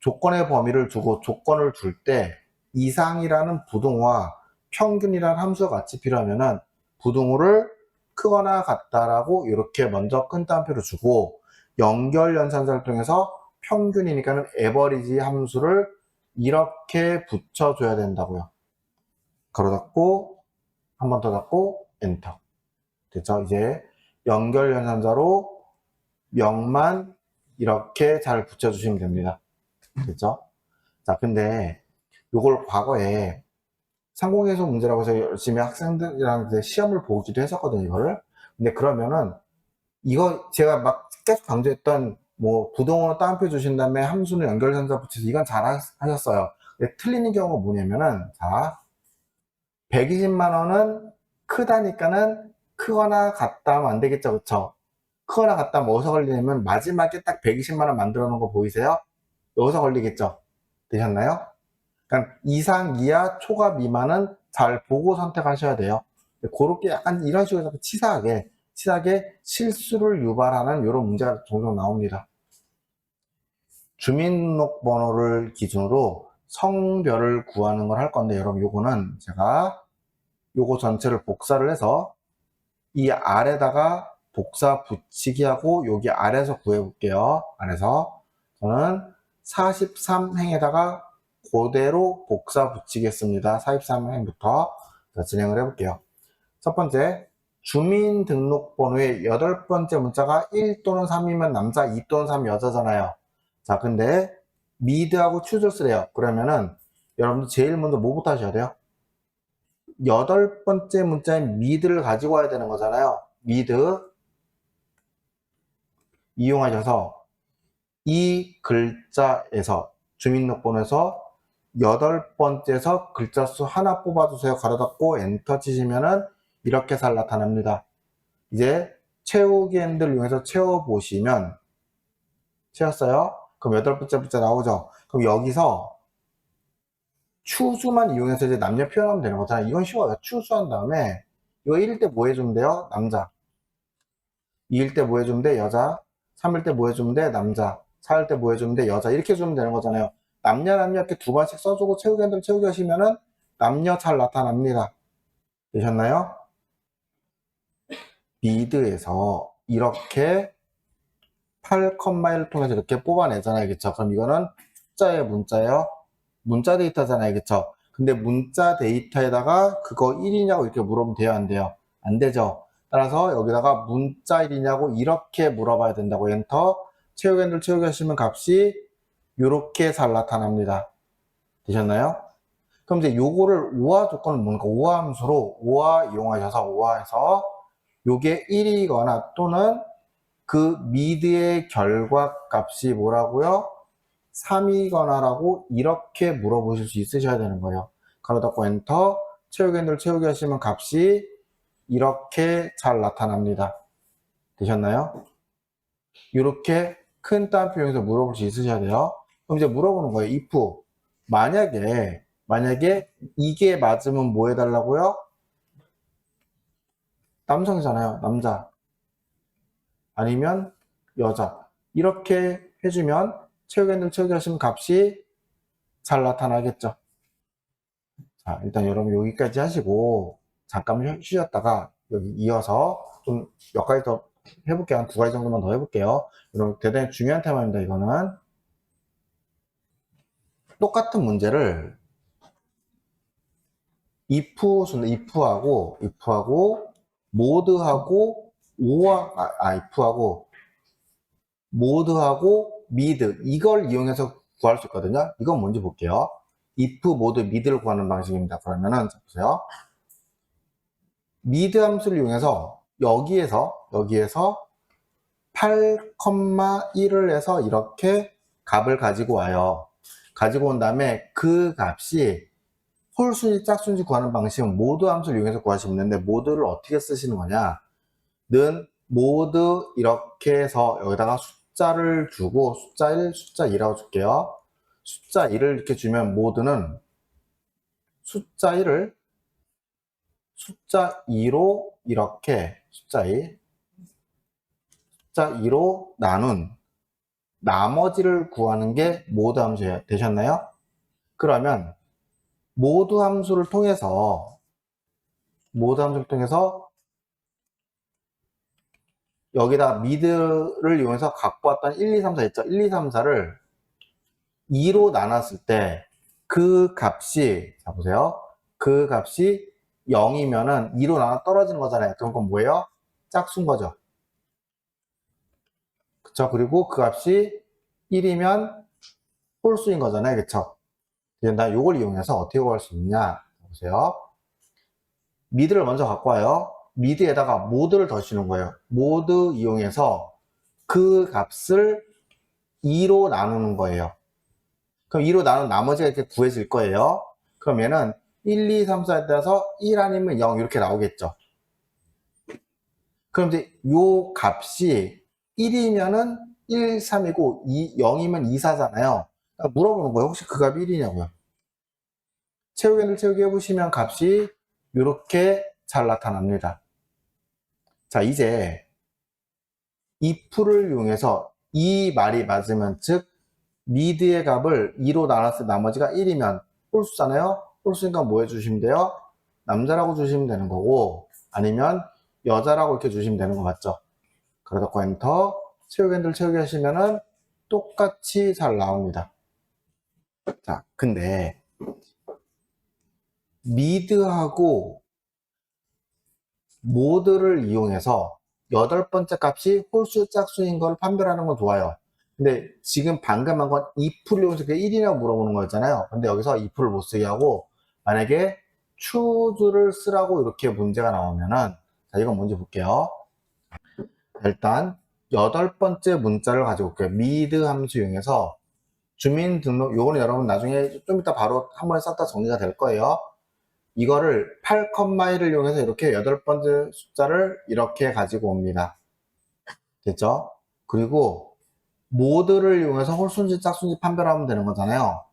조건의 범위를 두고 조건을 줄 때 이상이라는 부등호와 평균이라는 함수가 같이 필요하면은 부등호를 크거나 같다라고 이렇게 먼저 큰 따옴표를 주고 연결 연산자를 통해서 평균이니까는 에버리지 함수를 이렇게 붙여줘야 된다고요. 가로 닫고 한 번 더 닫고 엔터. 됐죠? 이제 연결 연산자로 명만 이렇게 잘 붙여주시면 됩니다. 됐죠? 자, 근데 요걸 과거에 상공회수 문제라고 해서 열심히 학생들이랑 이제 시험을 보기도 했었거든요, 이거를. 근데 그러면은 이거 제가 막 계속 강조했던 뭐 부동으로 따옴표 주신 다음에 함수는 연결전자 붙여서 이건 잘 하셨어요. 근데 틀리는 경우가 뭐냐면은 자 120만 원은 크다니까는 크거나 같다 하면 안 되겠죠, 그쵸? 크거나 같다 하면 어디서 걸리냐면 마지막에 딱 120만 원 만들어 놓은 거 보이세요? 여기서 걸리겠죠? 되셨나요? 그러니까 이상, 이하, 초과, 미만은 잘 보고 선택하셔야 돼요. 그렇게 약간 이런 식으로 치사하게 실수를 유발하는 이런 문제가 종종 나옵니다. 주민등록번호를 기준으로 성별을 구하는 걸 할 건데, 여러분, 요거는 제가 요거 전체를 복사를 해서 이 아래다가 복사 붙이기 하고 여기 아래에서 구해 볼게요. 아래서 저는 43행에다가 그대로 복사 붙이겠습니다. 43행부터 진행을 해볼게요. 첫 번째, 주민등록번호의 8번째 문자가 1 또는 3이면 남자, 2 또는 3 여자잖아요. 자, 근데 미드하고 추저스래요. 그러면은 여러분들 제일 먼저 뭐부터 하셔야 돼요? 8번째 문자인 미드를 가지고 와야 되는 거잖아요. 미드 이용하셔서 이 글자에서 주민등록번호에서 8번째에서 글자 수 하나 뽑아주세요. 가로 닫고 엔터 치시면은 이렇게 잘 나타납니다. 이제 채우기 핸들을 이용해서 채워보시면 채웠어요? 그럼 8번째 문자 나오죠? 그럼 여기서 추수만 이용해서 이제 남녀 표현하면 되는 거잖아요. 이건 쉬워요. 추수한 다음에 이거 1일 때 뭐 해주면 돼요? 남자. 2일 때 뭐 해주면 돼? 여자. 3일 때 뭐 해주면 돼? 남자. 4일 때 뭐 해주면 돼? 여자. 이렇게 해주면 되는 거잖아요. 남녀 이렇게 두 번씩 써주고 채우기 핸들 채우기 하시면은 남녀 잘 나타납니다. 되셨나요? 미드에서 이렇게 8,1을 통해서 이렇게 뽑아내잖아요. 그쵸? 그럼 이거는 숫자예요, 문자예요? 문자 데이터잖아요. 그쵸? 근데 문자 데이터에다가 그거 1이냐고 이렇게 물어보면 돼요, 안 돼요? 안 되죠. 따라서 여기다가 문자 1이냐고 이렇게 물어봐야 된다고. 엔터. 채우기 핸들 채우기 하시면 값이 이렇게 잘 나타납니다. 되셨나요? 그럼 이제 요거를 오화 조건은 뭔가 오화 함수로 오화 이용하셔서 오화해서 요게 1이거나 또는 그 미드의 결과 값이 뭐라고요? 3이거나라고 이렇게 물어보실 수 있으셔야 되는 거예요. 가로 닫고 엔터. 채우기 핸들 채우기 하시면 값이 이렇게 잘 나타납니다. 되셨나요? 이렇게 큰 따옴표 이용해서 물어볼 수 있으셔야 돼요. 그럼 이제 물어보는 거예요. if 만약에 이게 맞으면 뭐 해달라고요? 남성이잖아요. 남자. 아니면 여자. 이렇게 해주면 채우기 핸들 채우기 하시면 값이 잘 나타나겠죠. 자, 일단 여러분 여기까지 하시고 잠깐 쉬셨다가 여기 이어서 좀 몇 가지 더 해볼게요. 한 두 가지 정도만 더 해볼게요. 여러분 대단히 중요한 테마입니다. 이거는 똑같은 문제를 if하고 모드하고 if하고 모드하고 미드 이걸 이용해서 구할 수 있거든요. 이건 뭔지 볼게요. if, 모드, 미드를 구하는 방식입니다. 그러면은 보세요. 미드 함수를 이용해서 여기에서 8,1을 해서 이렇게 값을 가지고 와요. 가지고 온 다음에 그 값이 홀수인지 짝수인지 구하는 방식은 모드 함수를 이용해서 구하시면 되는데 모드를 어떻게 쓰시는 거냐? 모두 이렇게 해서 여기다가 숫자를 주고 숫자 1, 숫자 2라고 줄게요. 숫자 1을 이렇게 주면 모두는 숫자 1을 숫자 2로 이렇게 숫자 2로 나눈 나머지를 구하는 게 모두 함수예요. 되셨나요? 그러면 모두 함수를 통해서 여기다 미드를 이용해서 갖고 왔던 1, 2, 3, 4 있죠? 1, 2, 3, 4를 2로 나눴을 때 그 값이, 자 보세요. 그 값이 0이면은 2로 나눠 떨어지는 거잖아요. 그럼 그건 뭐예요? 짝수인 거죠. 그쵸? 그리고 그 값이 1이면 홀수인 거잖아요. 그쵸? 이제 나 이걸 이용해서 어떻게 구할 수 있냐? 보세요. 미드를 먼저 갖고 와요. 미드에다가 모드를 더시는 거예요. 모드 이용해서 그 값을 2로 나누는 거예요. 그럼 2로 나눈 나머지가 이렇게 구해질 거예요. 그러면은 1, 2, 3, 4에 따라서 1 아니면 0 이렇게 나오겠죠. 그럼 이제 요 값이 1이면은 1, 3이고 0이면 2, 4잖아요. 물어보는 거예요. 혹시 그 값이 1이냐고요. 채우기 해보시면 값이 이렇게 잘 나타납니다. 자, 이제 if를 이용해서 이 말이 맞으면, 즉 미드의 값을 2로 나눴을 때 나머지가 1이면 홀수잖아요. 홀수니까 뭐 해주시면 돼요? 남자라고 주시면 되는 거고, 아니면 여자라고 이렇게 주시면 되는 거 맞죠? 그러다 엔터, 채우기 하시면은 똑같이 잘 나옵니다. 자, 근데 미드하고 모드를 이용해서 여덟 번째 값이 홀수 짝수인 걸 판별하는 건 좋아요. 근데 지금 방금 한 건 if를 이용해서 그게 1이라고 물어보는 거였잖아요. 근데 여기서 if를 못 쓰게 하고 만약에 choose를 쓰라고 이렇게 문제가 나오면은, 자, 이건 뭔지 볼게요. 일단 여덟 번째 문자를 가지고 올게요. mid 함수 이용해서 주민등록, 요거는 여러분 나중에 좀 이따 바로 한 번에 싹 다 정리가 될 거예요. 이거를 8,1을 이용해서 이렇게 여덟 번째 숫자를 이렇게 가지고 옵니다. 됐죠? 그리고 모드를 이용해서 홀수인지 짝수인지 판별하면 되는 거잖아요.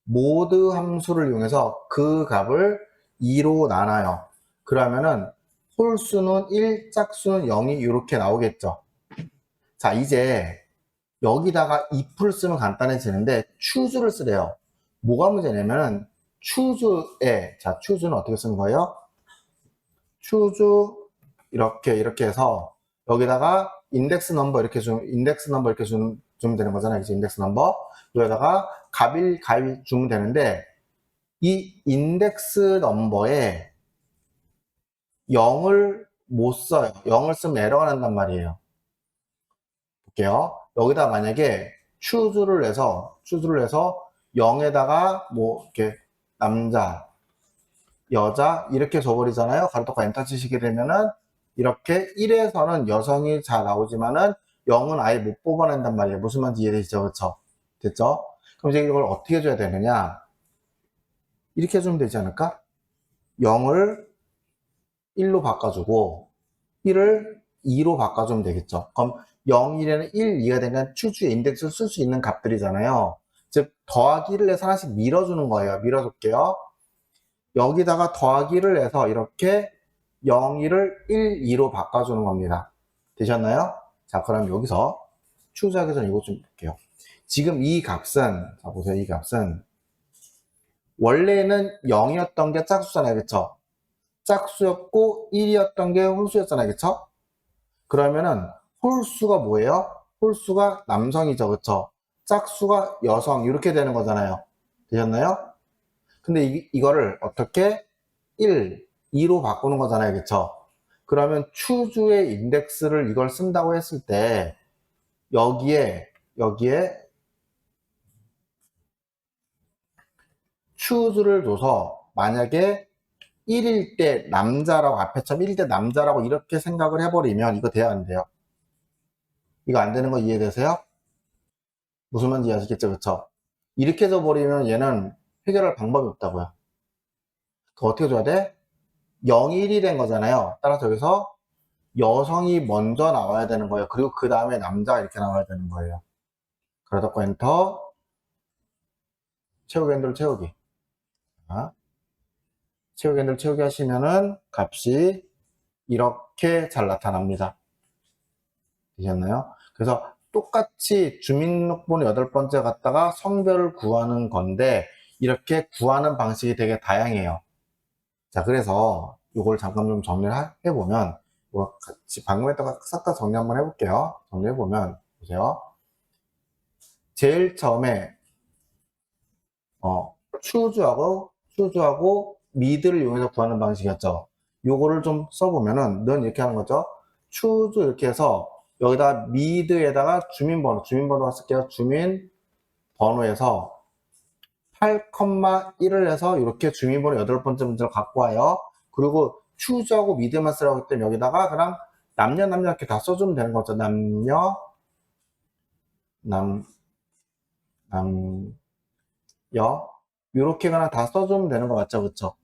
모드 함수를 이용해서 그 값을 2로 나눠요. 그러면은 홀수는 1, 짝수는 0이 이렇게 나오겠죠. 자, 이제 여기다가 if를 쓰면 간단해지는데 choose를 쓰래요. 뭐가 문제냐면은 자, choose는 어떻게 쓰는 거예요? choose 이렇게 해서 여기다가 인덱스 넘버 이렇게 주면 되는 거잖아요. 이제 인덱스 넘버 여기다가 가위 주면 되는데, 이 인덱스 넘버에 0을 못 써요. 0을 쓰면 에러가 난단 말이에요. 볼게요. 여기다 만약에 choose를 해서 0에다가 뭐 이렇게 남자, 여자 이렇게 줘버리잖아요. 가로 닫고 엔터 치시게 되면은 이렇게 1에서는 여성이 잘 나오지만은 0은 아예 못 뽑아낸단 말이에요. 무슨 말인지 이해되시죠? 그렇죠? 됐죠? 그럼 이제 이걸 어떻게 해줘야 되느냐? 이렇게 해주면 되지 않을까? 0을 1로 바꿔주고 1을 2로 바꿔주면 되겠죠. 그럼 0, 1에는 1, 2가 되면 추주의 인덱스를 쓸 수 있는 값들이잖아요. 즉 더하기를 해서 하나씩 밀어주는 거예요. 밀어줄게요. 여기다가 더하기를 해서 이렇게 0, 1을 1, 2로 바꿔주는 겁니다. 되셨나요? 자, 그럼 여기서 추주하기 전에 이것 좀 볼게요. 지금 이 값은, 자 보세요. 이 값은 원래는 0이었던 게 짝수잖아요. 그쵸? 짝수였고 1이었던 게 홀수였잖아요. 그쵸? 그러면은 홀수가 뭐예요? 홀수가 남성이죠. 그쵸? 짝수가 여성 이렇게 되는 거잖아요. 되셨나요? 근데 이거를 어떻게 1, 2로 바꾸는 거잖아요. 그쵸? 그러면 추주의 인덱스를 이걸 쓴다고 했을 때 여기에 추주를 줘서 만약에 1일 때 남자라고 앞에 참 1일 때 남자라고 이렇게 생각을 해버리면 이거 돼야 안 돼요? 이거 안 되는 거 이해되세요? 무슨 말인지 아시겠죠? 그쵸? 이렇게 줘버리면 얘는 해결할 방법이 없다고요. 그 어떻게 줘야 돼? 0, 1이 된 거잖아요. 따라서 여기서 여성이 먼저 나와야 되는 거예요. 그리고 그 다음에 남자가 이렇게 나와야 되는 거예요. 그러다 엔터, 채우기 핸들 채우기. 자, 채우기 핸들 채우기 하시면은 값이 이렇게 잘 나타납니다. 되셨나요? 그래서 똑같이 주민등록번호 8번째 갖다가 성별을 구하는 건데 이렇게 구하는 방식이 되게 다양해요. 자, 그래서 이걸 잠깐 좀 정리를 해보면 이거 같이 방금 했다가 싹 다 정리 한번 해볼게요. 정리해보면 보세요. 제일 처음에 추주하고 미드를 이용해서 구하는 방식이었죠. 요거를 좀 써보면은 넌 이렇게 하는 거죠. 추주 이렇게 해서 여기다 미드에다가 주민번호가 쓸게요. 주민번호에서 8,1을 해서 이렇게 주민번호 8번째 문제를 갖고 와요. 그리고 추주하고 미드만 쓰라고 했기 때문에 여기다가 그냥 남녀 이렇게 다 써주면 되는 거죠. 남녀, 여 이렇게 그냥 다 써주면 되는 거 맞죠? 그쵸?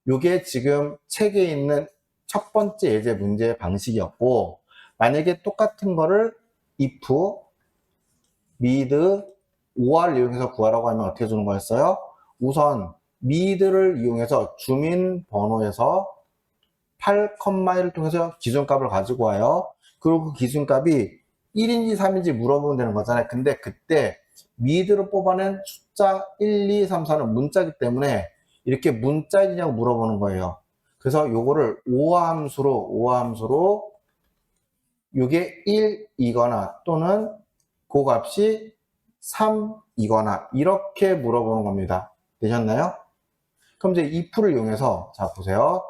요게 지금 책에 있는 첫 번째 예제 문제의 방식이었고 만약에 똑같은 거를 if, mid, or 이용해서 구하라고 하면 어떻게 주는 거였어요? 우선 mid를 이용해서 주민번호에서 8,1을 통해서 기준값을 가지고 와요. 그리고 그 기준값이 1인지 3인지 물어보면 되는 거잖아요. 근데 그때 mid로 뽑아낸 숫자 1, 2, 3, 4는 문자이기 때문에 이렇게 문자이냐고 물어보는 거예요. 그래서 요거를 오함수로 요게 1이거나 또는 그 값이 3이거나 이렇게 물어보는 겁니다. 되셨나요? 그럼 이제 if를 이용해서 자 보세요.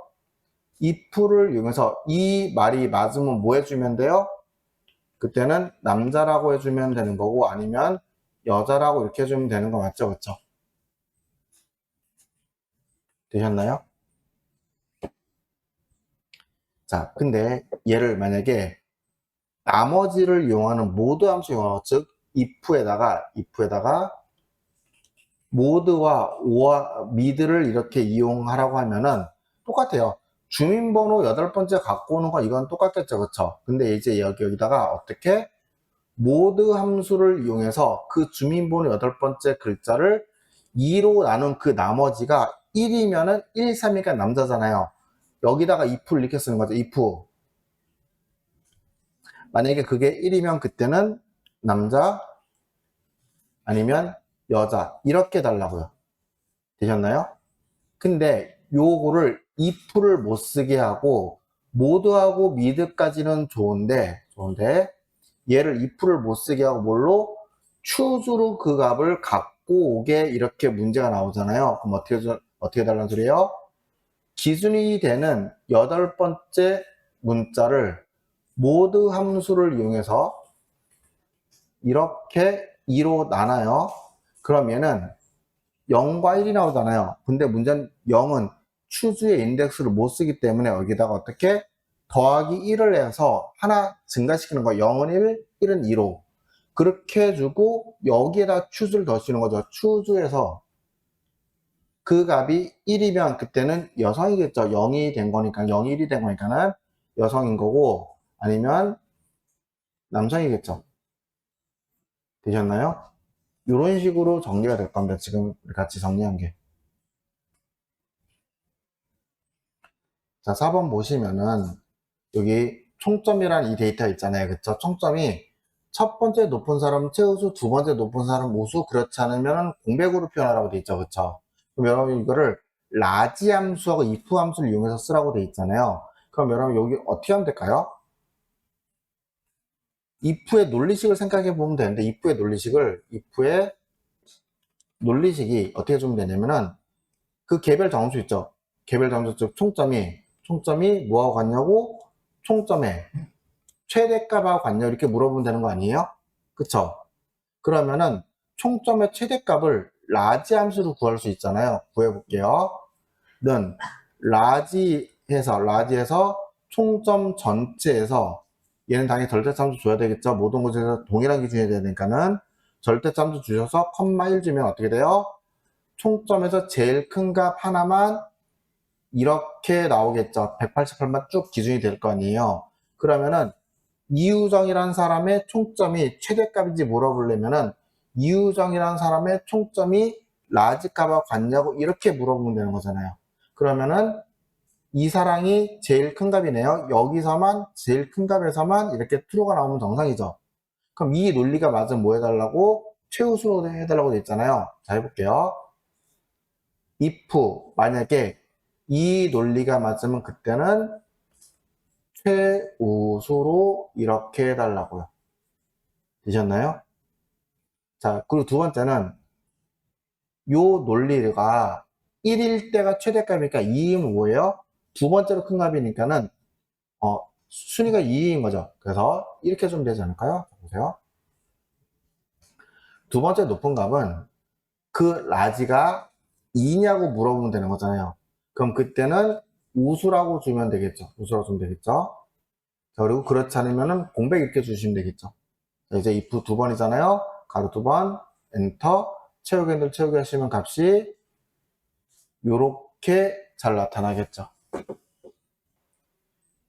if를 이용해서 이 말이 맞으면 뭐 해주면 돼요? 그때는 남자라고 해주면 되는 거고 아니면 여자라고 이렇게 해주면 되는 거 맞죠? 그쵸? 되셨나요? 자, 근데 얘를 만약에 나머지를 이용하는 모드 함수 이용하고 즉 if에다가 모드와 mid를 이렇게 이용하라고 하면은 똑같아요. 주민번호 8번째 갖고 오는 거 이건 똑같겠죠. 그쵸? 근데 이제 여기다가 어떻게 모드 함수를 이용해서 그 주민번호 8번째 글자를 2로 나눈 그 나머지가 1이면은 1, 3이니까 남자잖아요. 여기다가 if를 이렇게 쓰는 거죠. if. 만약에 그게 1이면 그때는 남자 아니면 여자 이렇게 달라고요. 되셨나요? 근데 요거를 if를 못 쓰게 하고 모드하고 mid까지는 좋은데 얘를 if를 못 쓰게 하고 뭘로 choose로 그 값을 갖고 오게 이렇게 문제가 나오잖아요. 그럼 어떻게 달라는 소리예요? 기준이 되는 8번째 문자를 모드 함수를 이용해서 이렇게 2로 나눠요. 그러면은 0과 1이 나오잖아요. 근데 문제는 0은 추주의 인덱스를 못 쓰기 때문에 여기다가 어떻게 더하기 1을 해서 하나 증가시키는 거예요. 0은 1, 1은 2로. 그렇게 해주고 여기에다 추주를 더시는 거죠. 추주에서 그 값이 1이면 그때는 여성이겠죠. 0이 된 거니까 0이 1이 된 거니까는 여성인 거고 아니면 남성이겠죠. 되셨나요? 이런 식으로 정리가 될 겁니다. 지금 같이 정리한 게. 자, 4번 보시면은 여기 총점이라는 이 데이터 있잖아요. 그쵸? 총점이 첫 번째 높은 사람은 최우수, 두 번째 높은 사람은 우수, 그렇지 않으면 공백으로 표현하라고 돼 있죠. 그쵸? 그럼 여러분 이거를 라지 함수하고 if 함수를 이용해서 쓰라고 돼 있잖아요. 그럼 여러분 여기 어떻게 하면 될까요? if의 논리식을 생각해 보면 되는데 if의 논리식이 어떻게 해주면 되냐면은 그 개별 정수 있죠. 개별 정수 즉 총점이 뭐하고 같냐고 총점의 최대값하고 같냐 이렇게 물어보면 되는 거 아니에요? 그쵸? 그러면은 총점의 최대값을 라지 함수로 구할 수 있잖아요. 구해볼게요. 는 라지에서 총점 전체에서 얘는 당연히 절대참수 줘야 되겠죠. 모든 곳에서 동일한 기준이 돼야 되니까는 절대참수 주셔서 컴마 1 주면 어떻게 돼요? 총점에서 제일 큰 값 하나만 이렇게 나오겠죠. 188만 쭉 기준이 될 거 아니에요. 그러면은 이우정이라는 사람의 총점이 최대값인지 물어보려면은 이우정이라는 사람의 총점이 라지값하고 같냐고 이렇게 물어보면 되는 거잖아요. 그러면은 이 사랑이 제일 큰 값이네요. 여기서만 제일 큰 값에서만 이렇게 true가 나오면 정상이죠. 그럼 이 논리가 맞으면 뭐 해달라고? 최우수로 해달라고 돼 있잖아요. 자, 해볼게요. if 만약에 이 논리가 맞으면 그때는 최우수로 이렇게 해달라고요. 되셨나요? 자, 그리고 두 번째는 요 논리가 1일 때가 최대값이니까 2이면 뭐예요? 두 번째로 큰 값이니까는 순위가 2인 거죠. 그래서 이렇게 좀 되지 않을까요? 보세요. 두 번째 높은 값은 그 라지가 2냐고 물어보면 되는 거잖아요. 그럼 그때는 우수라고 주면 되겠죠. 우수라고 주면 되겠죠. 자, 그리고 그렇지 않으면은 공백 이렇게 주시면 되겠죠. 자, 이제 if 두 번이잖아요. 가로 두 번, 엔터, 채우기 핸들 채우기 하시면 값이 요렇게 잘 나타나겠죠.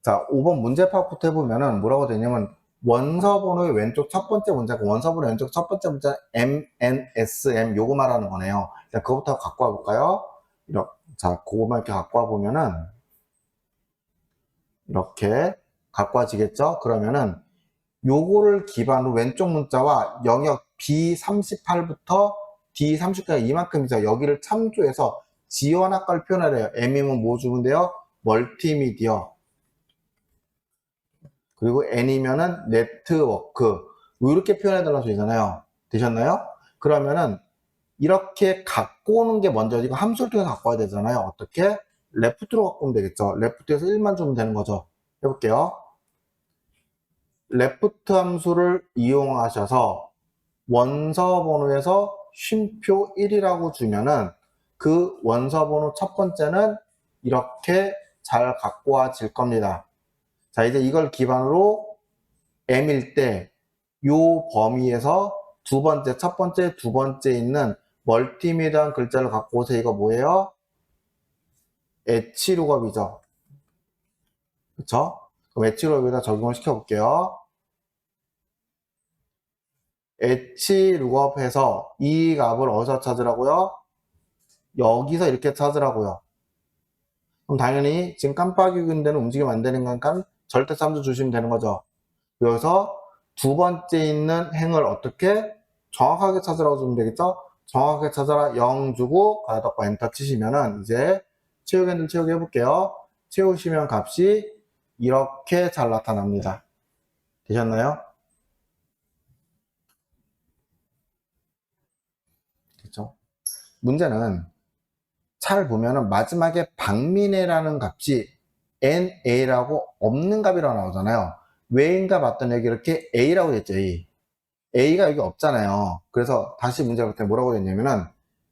자, 5번 문제 파악부터 해보면은 뭐라고 되냐면 원서 번호의 왼쪽 첫 번째 문제고 원서 번호 왼쪽 첫 번째 문제 MNSM 요거 말하는 거네요. 자, 그거부터 갖고 와볼까요? 자, 그거만 이렇게 갖고 와보면은 이렇게 갖고 와지겠죠? 그러면은 요거를 기반으로 왼쪽 문자와 영역 B38부터 D30까지 이만큼이죠. 여기를 참조해서 지원학과를 표현하래요. M이면 뭐 주면 돼요? 멀티미디어. 그리고 N이면은 네트워크. 이렇게 표현해달라고 되잖아요. 되셨나요? 그러면은 이렇게 갖고 오는 게 먼저 이거 함수를 통해서 갖고 와야 되잖아요. 어떻게? 레프트로 갖고 오면 되겠죠. 레프트에서 1만 주면 되는 거죠. 해볼게요. 레프트 함수를 이용하셔서 원서 번호에서 쉼표 1이라고 주면은 그 원서 번호 첫 번째는 이렇게 잘 갖고 와질 겁니다. 자, 이제 이걸 기반으로 M일 때 요 범위에서 두 번째, 첫 번째, 두 번째 있는 멀티미디어한 글자를 갖고 오세요. 이거 뭐예요? H룩업이죠. 그쵸? 그럼 H룩업에다 적용을 시켜볼게요. H룩업해서 이 값을 어디서 찾으라고요? 여기서 이렇게 찾으라고요. 그럼 당연히 지금 깜빡이 근데는 움직이면 안 되는 거니까 절대참수 주시면 되는 거죠. 그래서 두 번째 있는 행을 어떻게 정확하게 찾으라고 주면 되겠죠? 정확하게 찾아라 0 주고 가닥 엔터 치시면은 이제 채우기 핸들 채우기 해볼게요. 채우시면 값이 이렇게 잘 나타납니다. 되셨나요? 그렇죠? 문제는 잘 보면은 마지막에 박민혜라는 값이 NA라고 없는 값이라고 나오잖아요. 왜인가 봤더니 여기 이렇게 A라고 됐죠. A가 여기 없잖아요. 그래서 다시 문제를 볼 때 뭐라고 됐냐면은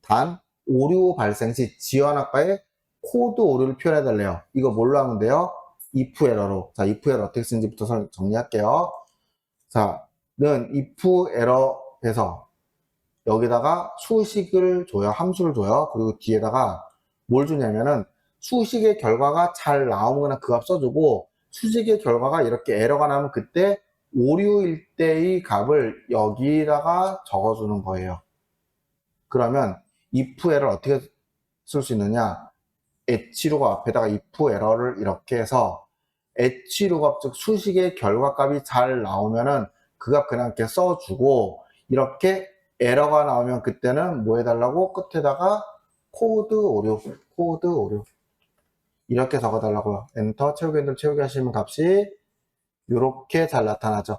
단 오류 발생 시 지원학과에 코드 오류를 표현해 달래요. 이거 뭘로 하면 돼요? if 에러로. 자, if 에러 어떻게 쓰는지부터 정리할게요. 자, 는 if 에러에서 여기다가 수식을 줘요. 함수를 줘요. 그리고 뒤에다가 뭘 주냐면은 수식의 결과가 잘 나오거나 그 값 써주고 수식의 결과가 이렇게 에러가 나면 그때 오류일 때의 값을 여기다가 적어주는 거예요. 그러면 if 에러를 어떻게 쓸 수 있느냐? h로가 앞에다가 if 에러를 이렇게 해서 h로가 즉 수식의 결과값이 잘 나오면은 그 값 그냥 이렇게 써주고 이렇게 에러가 나오면 그때는 뭐 해달라고? 끝에다가 코드 오류 이렇게 적어달라고요. 엔터 채우기 핸들 채우기 하시면 값이 이렇게 잘 나타나죠.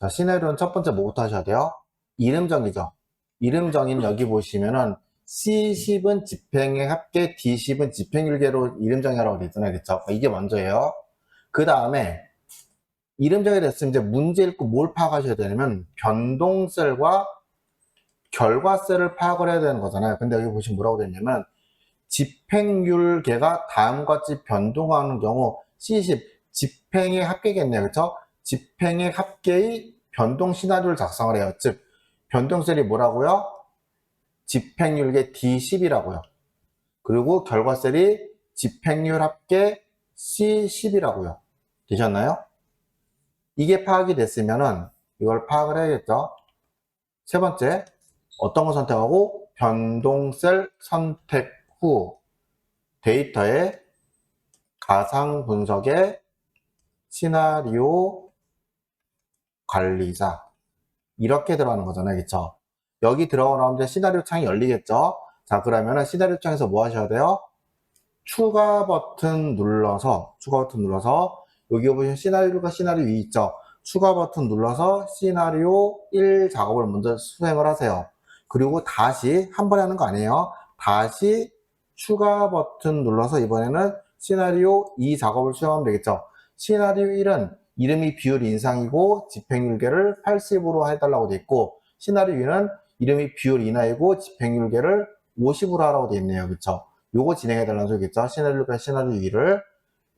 자, 시나리오는 첫 번째 뭐부터 하셔야 돼요? 이름정이죠. 이름정의는 여기 보시면은 C10은 집행의 합계, D10은 집행일계로 이름정의라고 되어 있잖아요. 그쵸? 이게 먼저예요. 그 다음에 이름정이 됐으면 이제 문제 읽고 뭘 파악하셔야 되냐면 변동셀과 결과셀을 파악을 해야 되는 거잖아요. 근데 여기 보시면 뭐라고 되냐면 집행률계가 다음과 같이 변동하는 경우 C10 집행의 합계겠네요. 그렇죠? 집행의 합계의 변동 시나리오를 작성을 해요. 즉 변동셀이 뭐라고요? 집행률계 D10이라고요. 그리고 결과셀이 집행률 합계 C10이라고요. 되셨나요? 이게 파악이 됐으면은 이걸 파악을 해야겠죠. 세 번째, 어떤 거 선택하고 변동셀 선택 후 데이터의 가상 분석의 시나리오 관리자 이렇게 들어가는 거잖아요. 그쵸? 여기 들어가면 이제 시나리오 창이 열리겠죠. 자, 그러면은 시나리오 창에서 뭐 하셔야 돼요? 추가 버튼 눌러서 여기 보시면 시나리오가 시나리오 2 있죠. 추가 버튼 눌러서 시나리오 1 작업을 먼저 수행을 하세요. 그리고 다시 한 번에 하는 거 아니에요. 다시 추가 버튼 눌러서 이번에는 시나리오 2 작업을 수행하면 되겠죠. 시나리오 1은 이름이 비율 인상이고 집행률계를 80으로 해달라고 돼 있고, 시나리오 2는 이름이 비율 인하이고 집행률계를 50으로 하라고 돼 있네요. 그쵸? 요거 진행해달라는 소리겠죠. 시나리오가 시나리오 2를.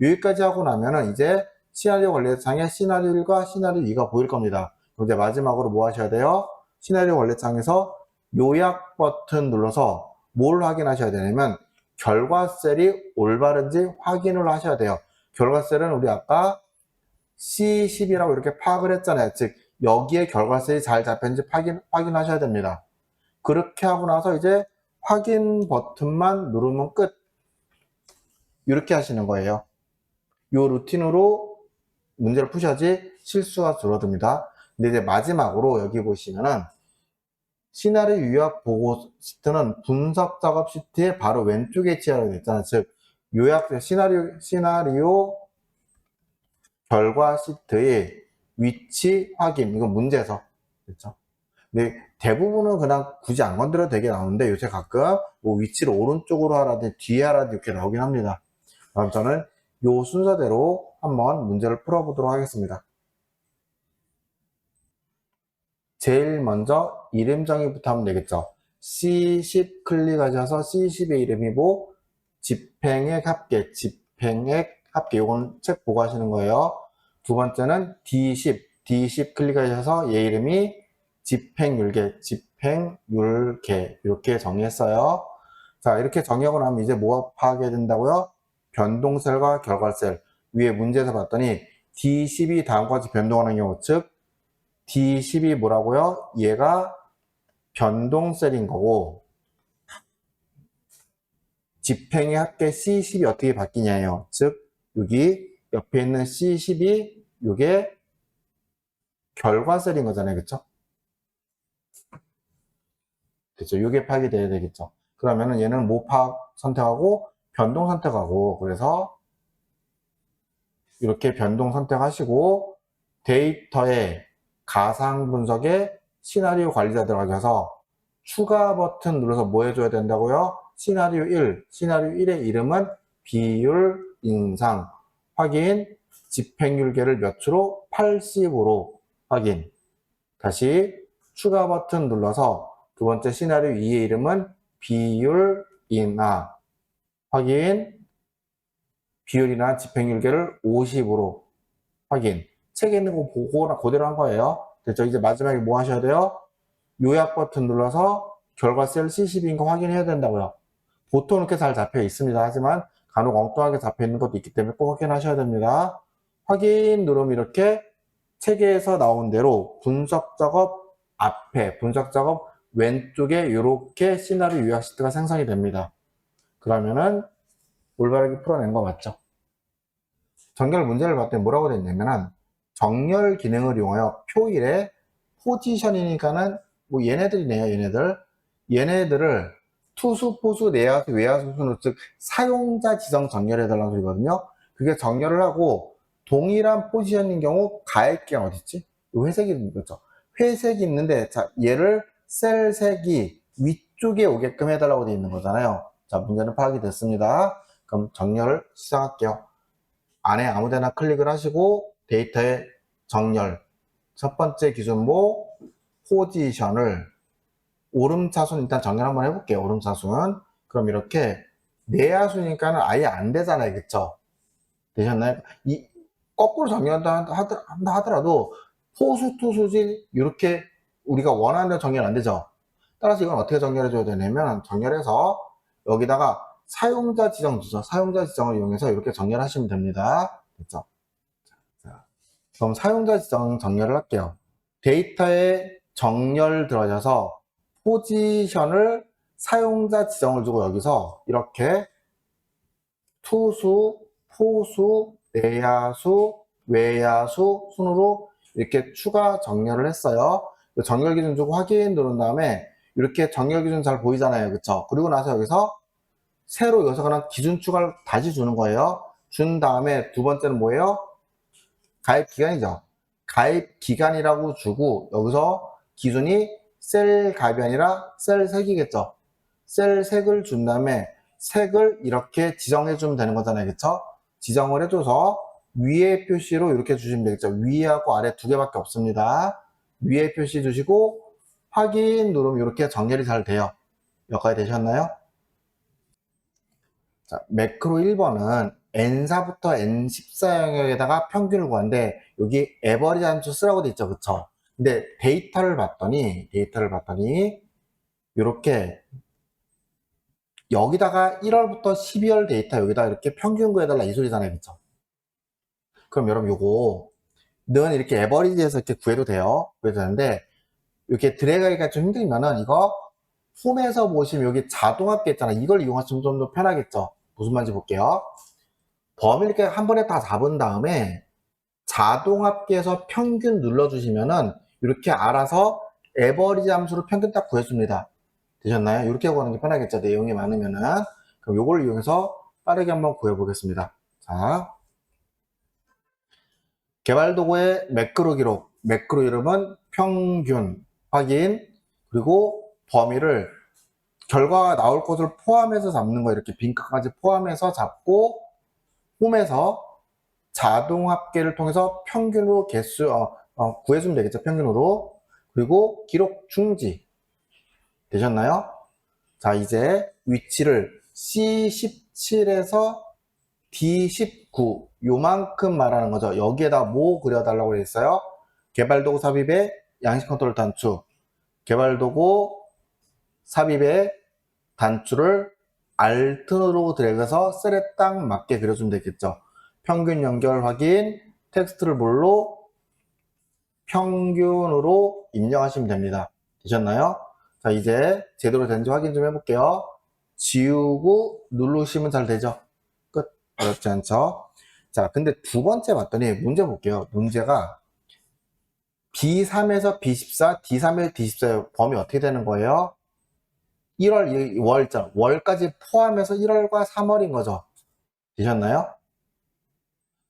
여기까지 하고 나면은 이제 시나리오 관리창에 시나리오 1과 시나리오 2가 보일 겁니다. 그럼 이제 마지막으로 뭐 하셔야 돼요? 시나리오 관리창에서 요약 버튼 눌러서 뭘 확인하셔야 되냐면 결과셀이 올바른지 확인을 하셔야 돼요. 결과셀은 우리 아까 C10이라고 이렇게 파악을 했잖아요. 즉 여기에 결과셀이 잘 잡혔는지 확인하셔야 됩니다. 그렇게 하고 나서 이제 확인 버튼만 누르면 끝. 이렇게 하시는 거예요. 이 루틴으로 문제를 푸셔야지 실수가 줄어듭니다. 근데 이제 마지막으로 여기 보시면은 시나리오 요약 보고 시트는 분석 작업 시트의 바로 왼쪽에 위치하게 됐잖아요. 즉 요약 시나리오 결과 시트의 위치 확인, 이건 문제에서 그렇죠? 근데 대부분은 그냥 굳이 안 건드려도 되게 나오는데 요새 가끔 뭐 위치를 오른쪽으로 하라든지 뒤에 하라든지 이렇게 나오긴 합니다. 그럼 저는 요 순서대로 한번 문제를 풀어보도록 하겠습니다. 제일 먼저 이름 정의부터 하면 되겠죠. C10 클릭하셔서 C10의 이름이 뭐 집행액 합계, 이건 책 보고 하시는 거예요. 두 번째는 D10 클릭하셔서 얘 이름이 집행률계 이렇게 정의했어요. 자, 이렇게 정의하고 나면 이제 뭐가 파악해야 된다고요? 변동셀과 결과셀. 위에 문제에서 봤더니 D10이 다음과 같이 변동하는 경우, 즉 D10이 뭐라고요? 얘가 변동셀인 거고 집행의 합계 C10이 어떻게 바뀌냐예요. 즉 여기 옆에 있는 C10이 이게 결과셀인 거잖아요. 그쵸? 그쵸? 이게 파악이 돼야 되겠죠. 그러면은 얘는 뭐 파악 선택하고 변동 선택하고, 그래서 이렇게 변동 선택하시고 데이터의 가상 분석에 시나리오 관리자 들어가셔서 추가 버튼 눌러서 뭐 해줘야 된다고요? 시나리오 1의 이름은 비율 인상 확인, 집행률계를 몇으로? 80으로 확인. 다시 추가 버튼 눌러서 두 번째 시나리오 2의 이름은 비율 인하 확인, 비율이나 집행률계를 50으로 확인. 책에 있는 거 보고 그대로 한 거예요. 됐죠? 이제 마지막에 뭐 하셔야 돼요? 요약 버튼 눌러서 결과셀 C10인 거 확인해야 된다고요. 보통 이렇게 잘 잡혀 있습니다. 하지만 간혹 엉뚱하게 잡혀 있는 것도 있기 때문에 꼭 확인하셔야 됩니다. 확인 누르면 이렇게 책에서 나온 대로 분석 작업 앞에, 분석 작업 왼쪽에 이렇게 시나리오 요약 시트가 생성이 됩니다. 그러면은 올바르게 풀어낸 거 맞죠? 정렬 문제를 봤더니 뭐라고 되어 있냐면은 정렬 기능을 이용하여 표일에 포지션이니까는 뭐 얘네들이네요. 얘네들을 투수, 포수, 내야수, 외야수 순으로, 즉 사용자 지정 정렬해달라는 소리거든요. 그게 정렬을 하고 동일한 포지션인 경우 가액기가 어딨지? 회색이 있는 거죠. 회색이 있는데 자 얘를 셀 색이 위쪽에 오게끔 해달라고 되어 있는 거잖아요. 자, 문제는 파악이 됐습니다. 그럼 정렬을 시작할게요. 안에 아무데나 클릭을 하시고 데이터의 정렬, 첫 번째 기준모 포지션을 오름차순 일단 정렬 한번 해볼게요. 오름차순. 그럼 이렇게 내야수니까는 아예 안 되잖아요. 그쵸? 되셨나요? 이 거꾸로 정렬한다 하더라도 포수 투수질 이렇게 우리가 원하는 대로 정렬 안 되죠. 따라서 이건 어떻게 정렬해 줘야 되냐면 정렬해서 여기다가 사용자 지정 주소, 사용자 지정을 이용해서 이렇게 정렬하시면 됩니다. 됐죠? 자, 그럼 사용자 지정 정렬을 할게요. 데이터에 정렬 들어가서 포지션을 사용자 지정을 주고 여기서 이렇게 투수, 포수, 내야수, 외야수 순으로 이렇게 추가 정렬을 했어요. 정렬 기준 주고 확인 누른 다음에 이렇게 정렬 기준 잘 보이잖아요. 그쵸? 그리고 나서 여기서 새로 여기서 그냥 기준 추가를 다시 주는 거예요. 준 다음에 두 번째는 뭐예요? 가입 기간이죠. 가입 기간이라고 주고 여기서 기준이 셀 가입이 아니라 셀 색이겠죠. 셀 색을 준 다음에 색을 이렇게 지정해 주면 되는 거잖아요. 그쵸? 지정을 해줘서 위에 표시로 이렇게 주시면 되겠죠. 위하고 아래 두 개밖에 없습니다. 위에 표시 주시고 확인 누르면 이렇게 정렬이 잘 돼요. 여기까지 되셨나요? 자, 매크로 1번은 N4부터 N14 영역에다가 평균을 구하는데 여기 에버리지 함수 쓰라고 돼 있죠. 그쵸? 근데 데이터를 봤더니 이렇게 여기다가 1월부터 12월 데이터 여기다 이렇게 평균 구해달라 이 소리잖아요. 그쵸? 그럼 여러분 요거는 이렇게 에버리지에서 이렇게 구해도 돼요. 구해도 되는데 이렇게 드래그하기가 좀 힘들면은 이거 홈에서 보시면 여기 자동합계 있잖아. 이걸 이용하시면 좀 더 편하겠죠. 무슨 말인지 볼게요. 범위를 이렇게 한 번에 다 잡은 다음에 자동합계에서 평균 눌러주시면은 이렇게 알아서 에버리지 함수로 평균 딱 구해줍니다. 되셨나요? 이렇게 구하는 게 편하겠죠. 내용이 많으면은. 그럼 이걸 이용해서 빠르게 한번 구해보겠습니다. 자, 개발 도구의 매크로 기록, 매크로 이름은 평균 확인, 그리고 범위를 결과가 나올 것을 포함해서 잡는 거 이렇게 빈칸까지 포함해서 잡고 홈에서 자동 합계를 통해서 평균으로 구해주면 되겠죠. 평균으로. 그리고 기록 중지. 되셨나요? 자, 이제 위치를 C17에서 D19 요만큼 말하는 거죠. 여기에다 뭐 그려달라고 했어요? 개발도구 삽입의 양식 컨트롤 단추. 개발도구 삽입의 단추를 Alt로 드래그해서 셀에 딱 맞게 그려주면 되겠죠. 평균 연결 확인, 텍스트를 뭘로? 평균으로 입력하시면 됩니다. 되셨나요? 자, 이제 제대로 된지 확인 좀 해볼게요. 지우고 누르시면 잘 되죠? 끝. 어렵지 않죠? 자, 근데 두 번째 봤더니 문제 볼게요. 문제가 B3에서 B14, D3에서 D14 범위 어떻게 되는 거예요? 1월, 월까지 포함해서 1월과 3월인 거죠. 되셨나요?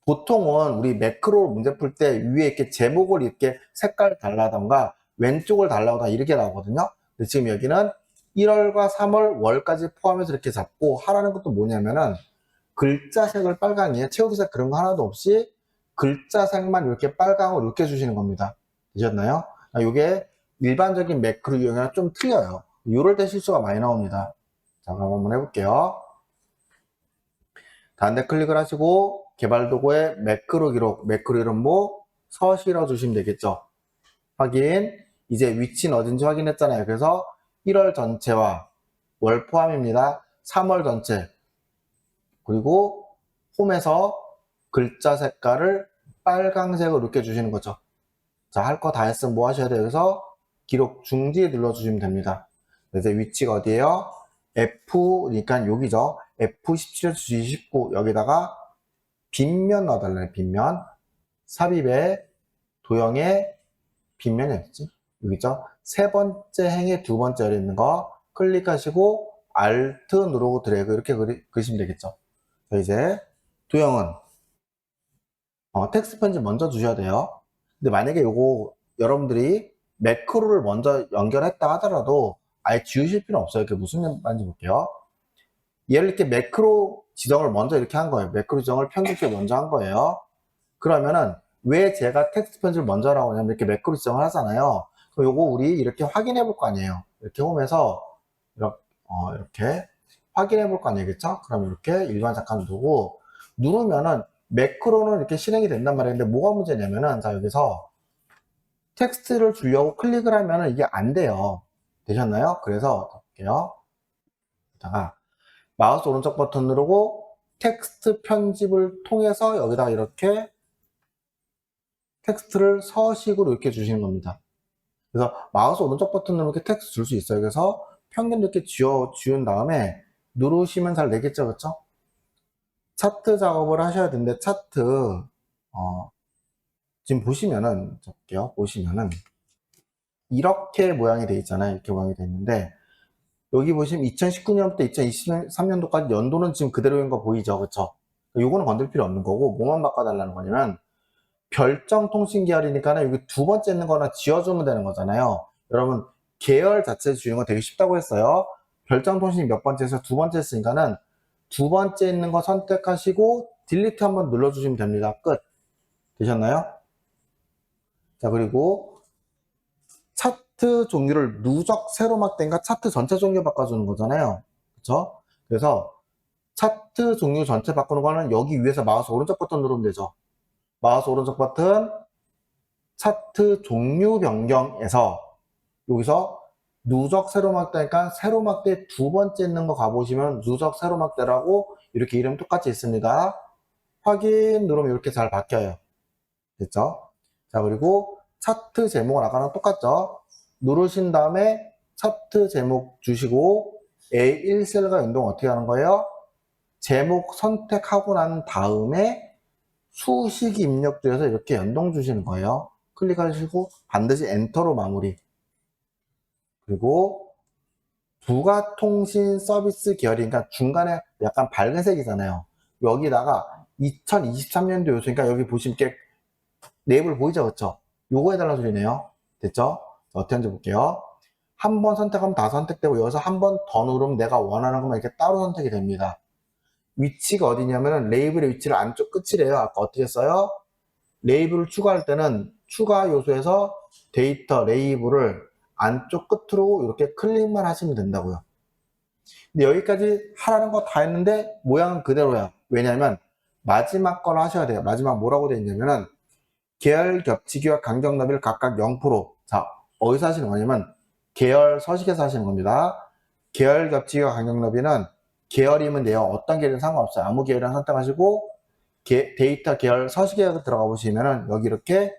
보통은 우리 매크로 문제 풀 때 위에 이렇게 제목을 이렇게 색깔 달라던가 왼쪽을 달라던가 이렇게 나오거든요. 근데 지금 여기는 1월과 3월, 월까지 포함해서 이렇게 잡고 하라는 것도 뭐냐면은 글자색을 빨강이에요. 채우기색 그런 거 하나도 없이 글자색만 이렇게 빨강으로 이렇게 주시는 겁니다. 되셨나요? 이게 일반적인 매크로 유형이랑 좀 틀려요. 이럴 때 실수가 많이 나옵니다. 자, 그럼 한번 해볼게요. 다른데 클릭을 하시고 개발 도구에 매크로 기록, 매크로 이름 뭐 서실어 주시면 되겠죠. 확인. 이제 위치는 어딘지 확인했잖아요. 그래서 1월 전체와 월 포함입니다. 3월 전체. 그리고 홈에서 글자 색깔을 빨강색으로 이렇게 주시는 거죠. 자, 할 거 다 했으면 뭐 하셔야 돼요? 여기서 기록 중지 눌러주시면 됩니다. 이제 위치가 어디에요? F, 그러니까 여기죠. F17에서 G19 여기다가 빈면 넣어달래요. 빈면. 삽입에 도형의 빈면이 어딨지? 여기죠. 세 번째 행의 두 번째 열에 있는 거 클릭하시고 Alt 누르고 드래그 이렇게 그리시면 되겠죠. 자, 이제 도형은 텍스트 편집 먼저 주셔야 돼요. 근데 만약에 요거 여러분들이 매크로를 먼저 연결했다 하더라도 아예 지우실 필요는 없어요. 그게 무슨 말인지 볼게요. 얘를 이렇게 매크로 지정을 먼저 이렇게 한 거예요. 매크로 지정을 편집에 먼저 한 거예요. 그러면은 왜 제가 텍스트 편집을 먼저 하라고 하냐면 이렇게 매크로 지정을 하잖아요. 그럼 요거 우리 이렇게 확인해 볼 거 아니에요. 이렇게 홈에서 이렇게 확인해 볼 거 아니겠죠? 그럼 이렇게 일반 잠깐 두고 누르면은 매크로는 이렇게 실행이 된단 말이에요. 근데 뭐가 문제냐면은 자 여기서 텍스트를 주려고 클릭을 하면은 이게 안 돼요. 되셨나요? 그래서 볼게요. 여기다가 마우스 오른쪽 버튼 누르고 텍스트 편집을 통해서 여기다가 이렇게 텍스트를 서식으로 이렇게 주시는 겁니다. 그래서 마우스 오른쪽 버튼 누르면 이렇게 텍스트 줄 수 있어요. 그래서 평균 이렇게 지운 다음에 누르시면 잘 되겠죠, 그렇죠? 차트 작업을 하셔야 되는데 차트 지금 보시면은 볼게요. 보시면은 이렇게 모양이 돼 있잖아요. 이렇게 모양이 돼 있는데 여기 보시면 2019년부터 2023년도까지 연도는 지금 그대로인 거 보이죠, 그렇죠? 요거는 건들 필요 없는 거고 뭐만 바꿔달라는 거냐면 별정 통신 계열이니까는 여기 두 번째 있는 거나 지워주면 되는 거잖아요. 여러분 계열 자체 지우는 거 되게 쉽다고 했어요. 별정 통신이 몇 번째에서 두 번째 했으니까는 두 번째 있는 거 선택하시고 딜리트 한번 눌러주시면 됩니다. 끝. 되셨나요? 자, 그리고 차트 종류를 누적 세로막대인가 차트 전체 종류 바꿔주는 거잖아요. 그쵸? 그래서 차트 종류 전체 바꾸는 거는 여기 위에서 마우스 오른쪽 버튼 누르면 되죠. 마우스 오른쪽 버튼 차트 종류 변경에서 여기서 누적 세로막대니까 세로막대 두 번째 있는 거 가보시면 누적 세로막대라고 이렇게 이름 똑같이 있습니다. 확인 누르면 이렇게 잘 바뀌어요. 됐죠? 자, 그리고 차트 제목은 아까랑 똑같죠? 누르신 다음에 차트 제목 주시고 A1셀과 연동 어떻게 하는 거예요? 제목 선택하고 난 다음에 수식 입력도에서 이렇게 연동 주시는 거예요. 클릭하시고 반드시 엔터로 마무리. 그리고 부가통신 서비스 계열이니까 중간에 약간 밝은 색이잖아요. 여기다가 2023년도 요소니까 여기 보시면 이렇게 네이블 보이죠? 그쵸? 요거 해달라는 소리네요. 됐죠? 어떻게 하는지 볼게요. 한 번 선택하면 다 선택되고 여기서 한 번 더 누르면 내가 원하는 것만 이렇게 따로 선택이 됩니다. 위치가 어디냐면은 레이블의 위치를 안쪽 끝이래요. 아까 어떻게 써요? 레이블을 추가할 때는 추가 요소에서 데이터 레이블을 안쪽 끝으로 이렇게 클릭만 하시면 된다고요. 근데 여기까지 하라는 거 다 했는데 모양은 그대로야. 왜냐면 마지막 걸 하셔야 돼요. 마지막 뭐라고 되어 있냐면은 계열 겹치기와 간격 너비를 각각 0%. 자, 어디서 하시는 거냐면 계열 서식에서 하시는 겁니다. 계열 겹치기와 간격 너비는 계열이면 돼요. 어떤 계열은 상관없어요. 아무 계열이랑 선택하시고 데이터 계열 서식에 들어가 보시면은 여기 이렇게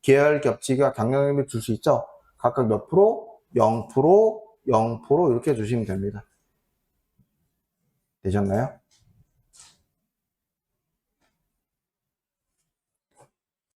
계열 겹치기와 간격 너비 줄 수 있죠. 각각 몇 프로? 0%, 0% 이렇게 주시면 됩니다. 되셨나요?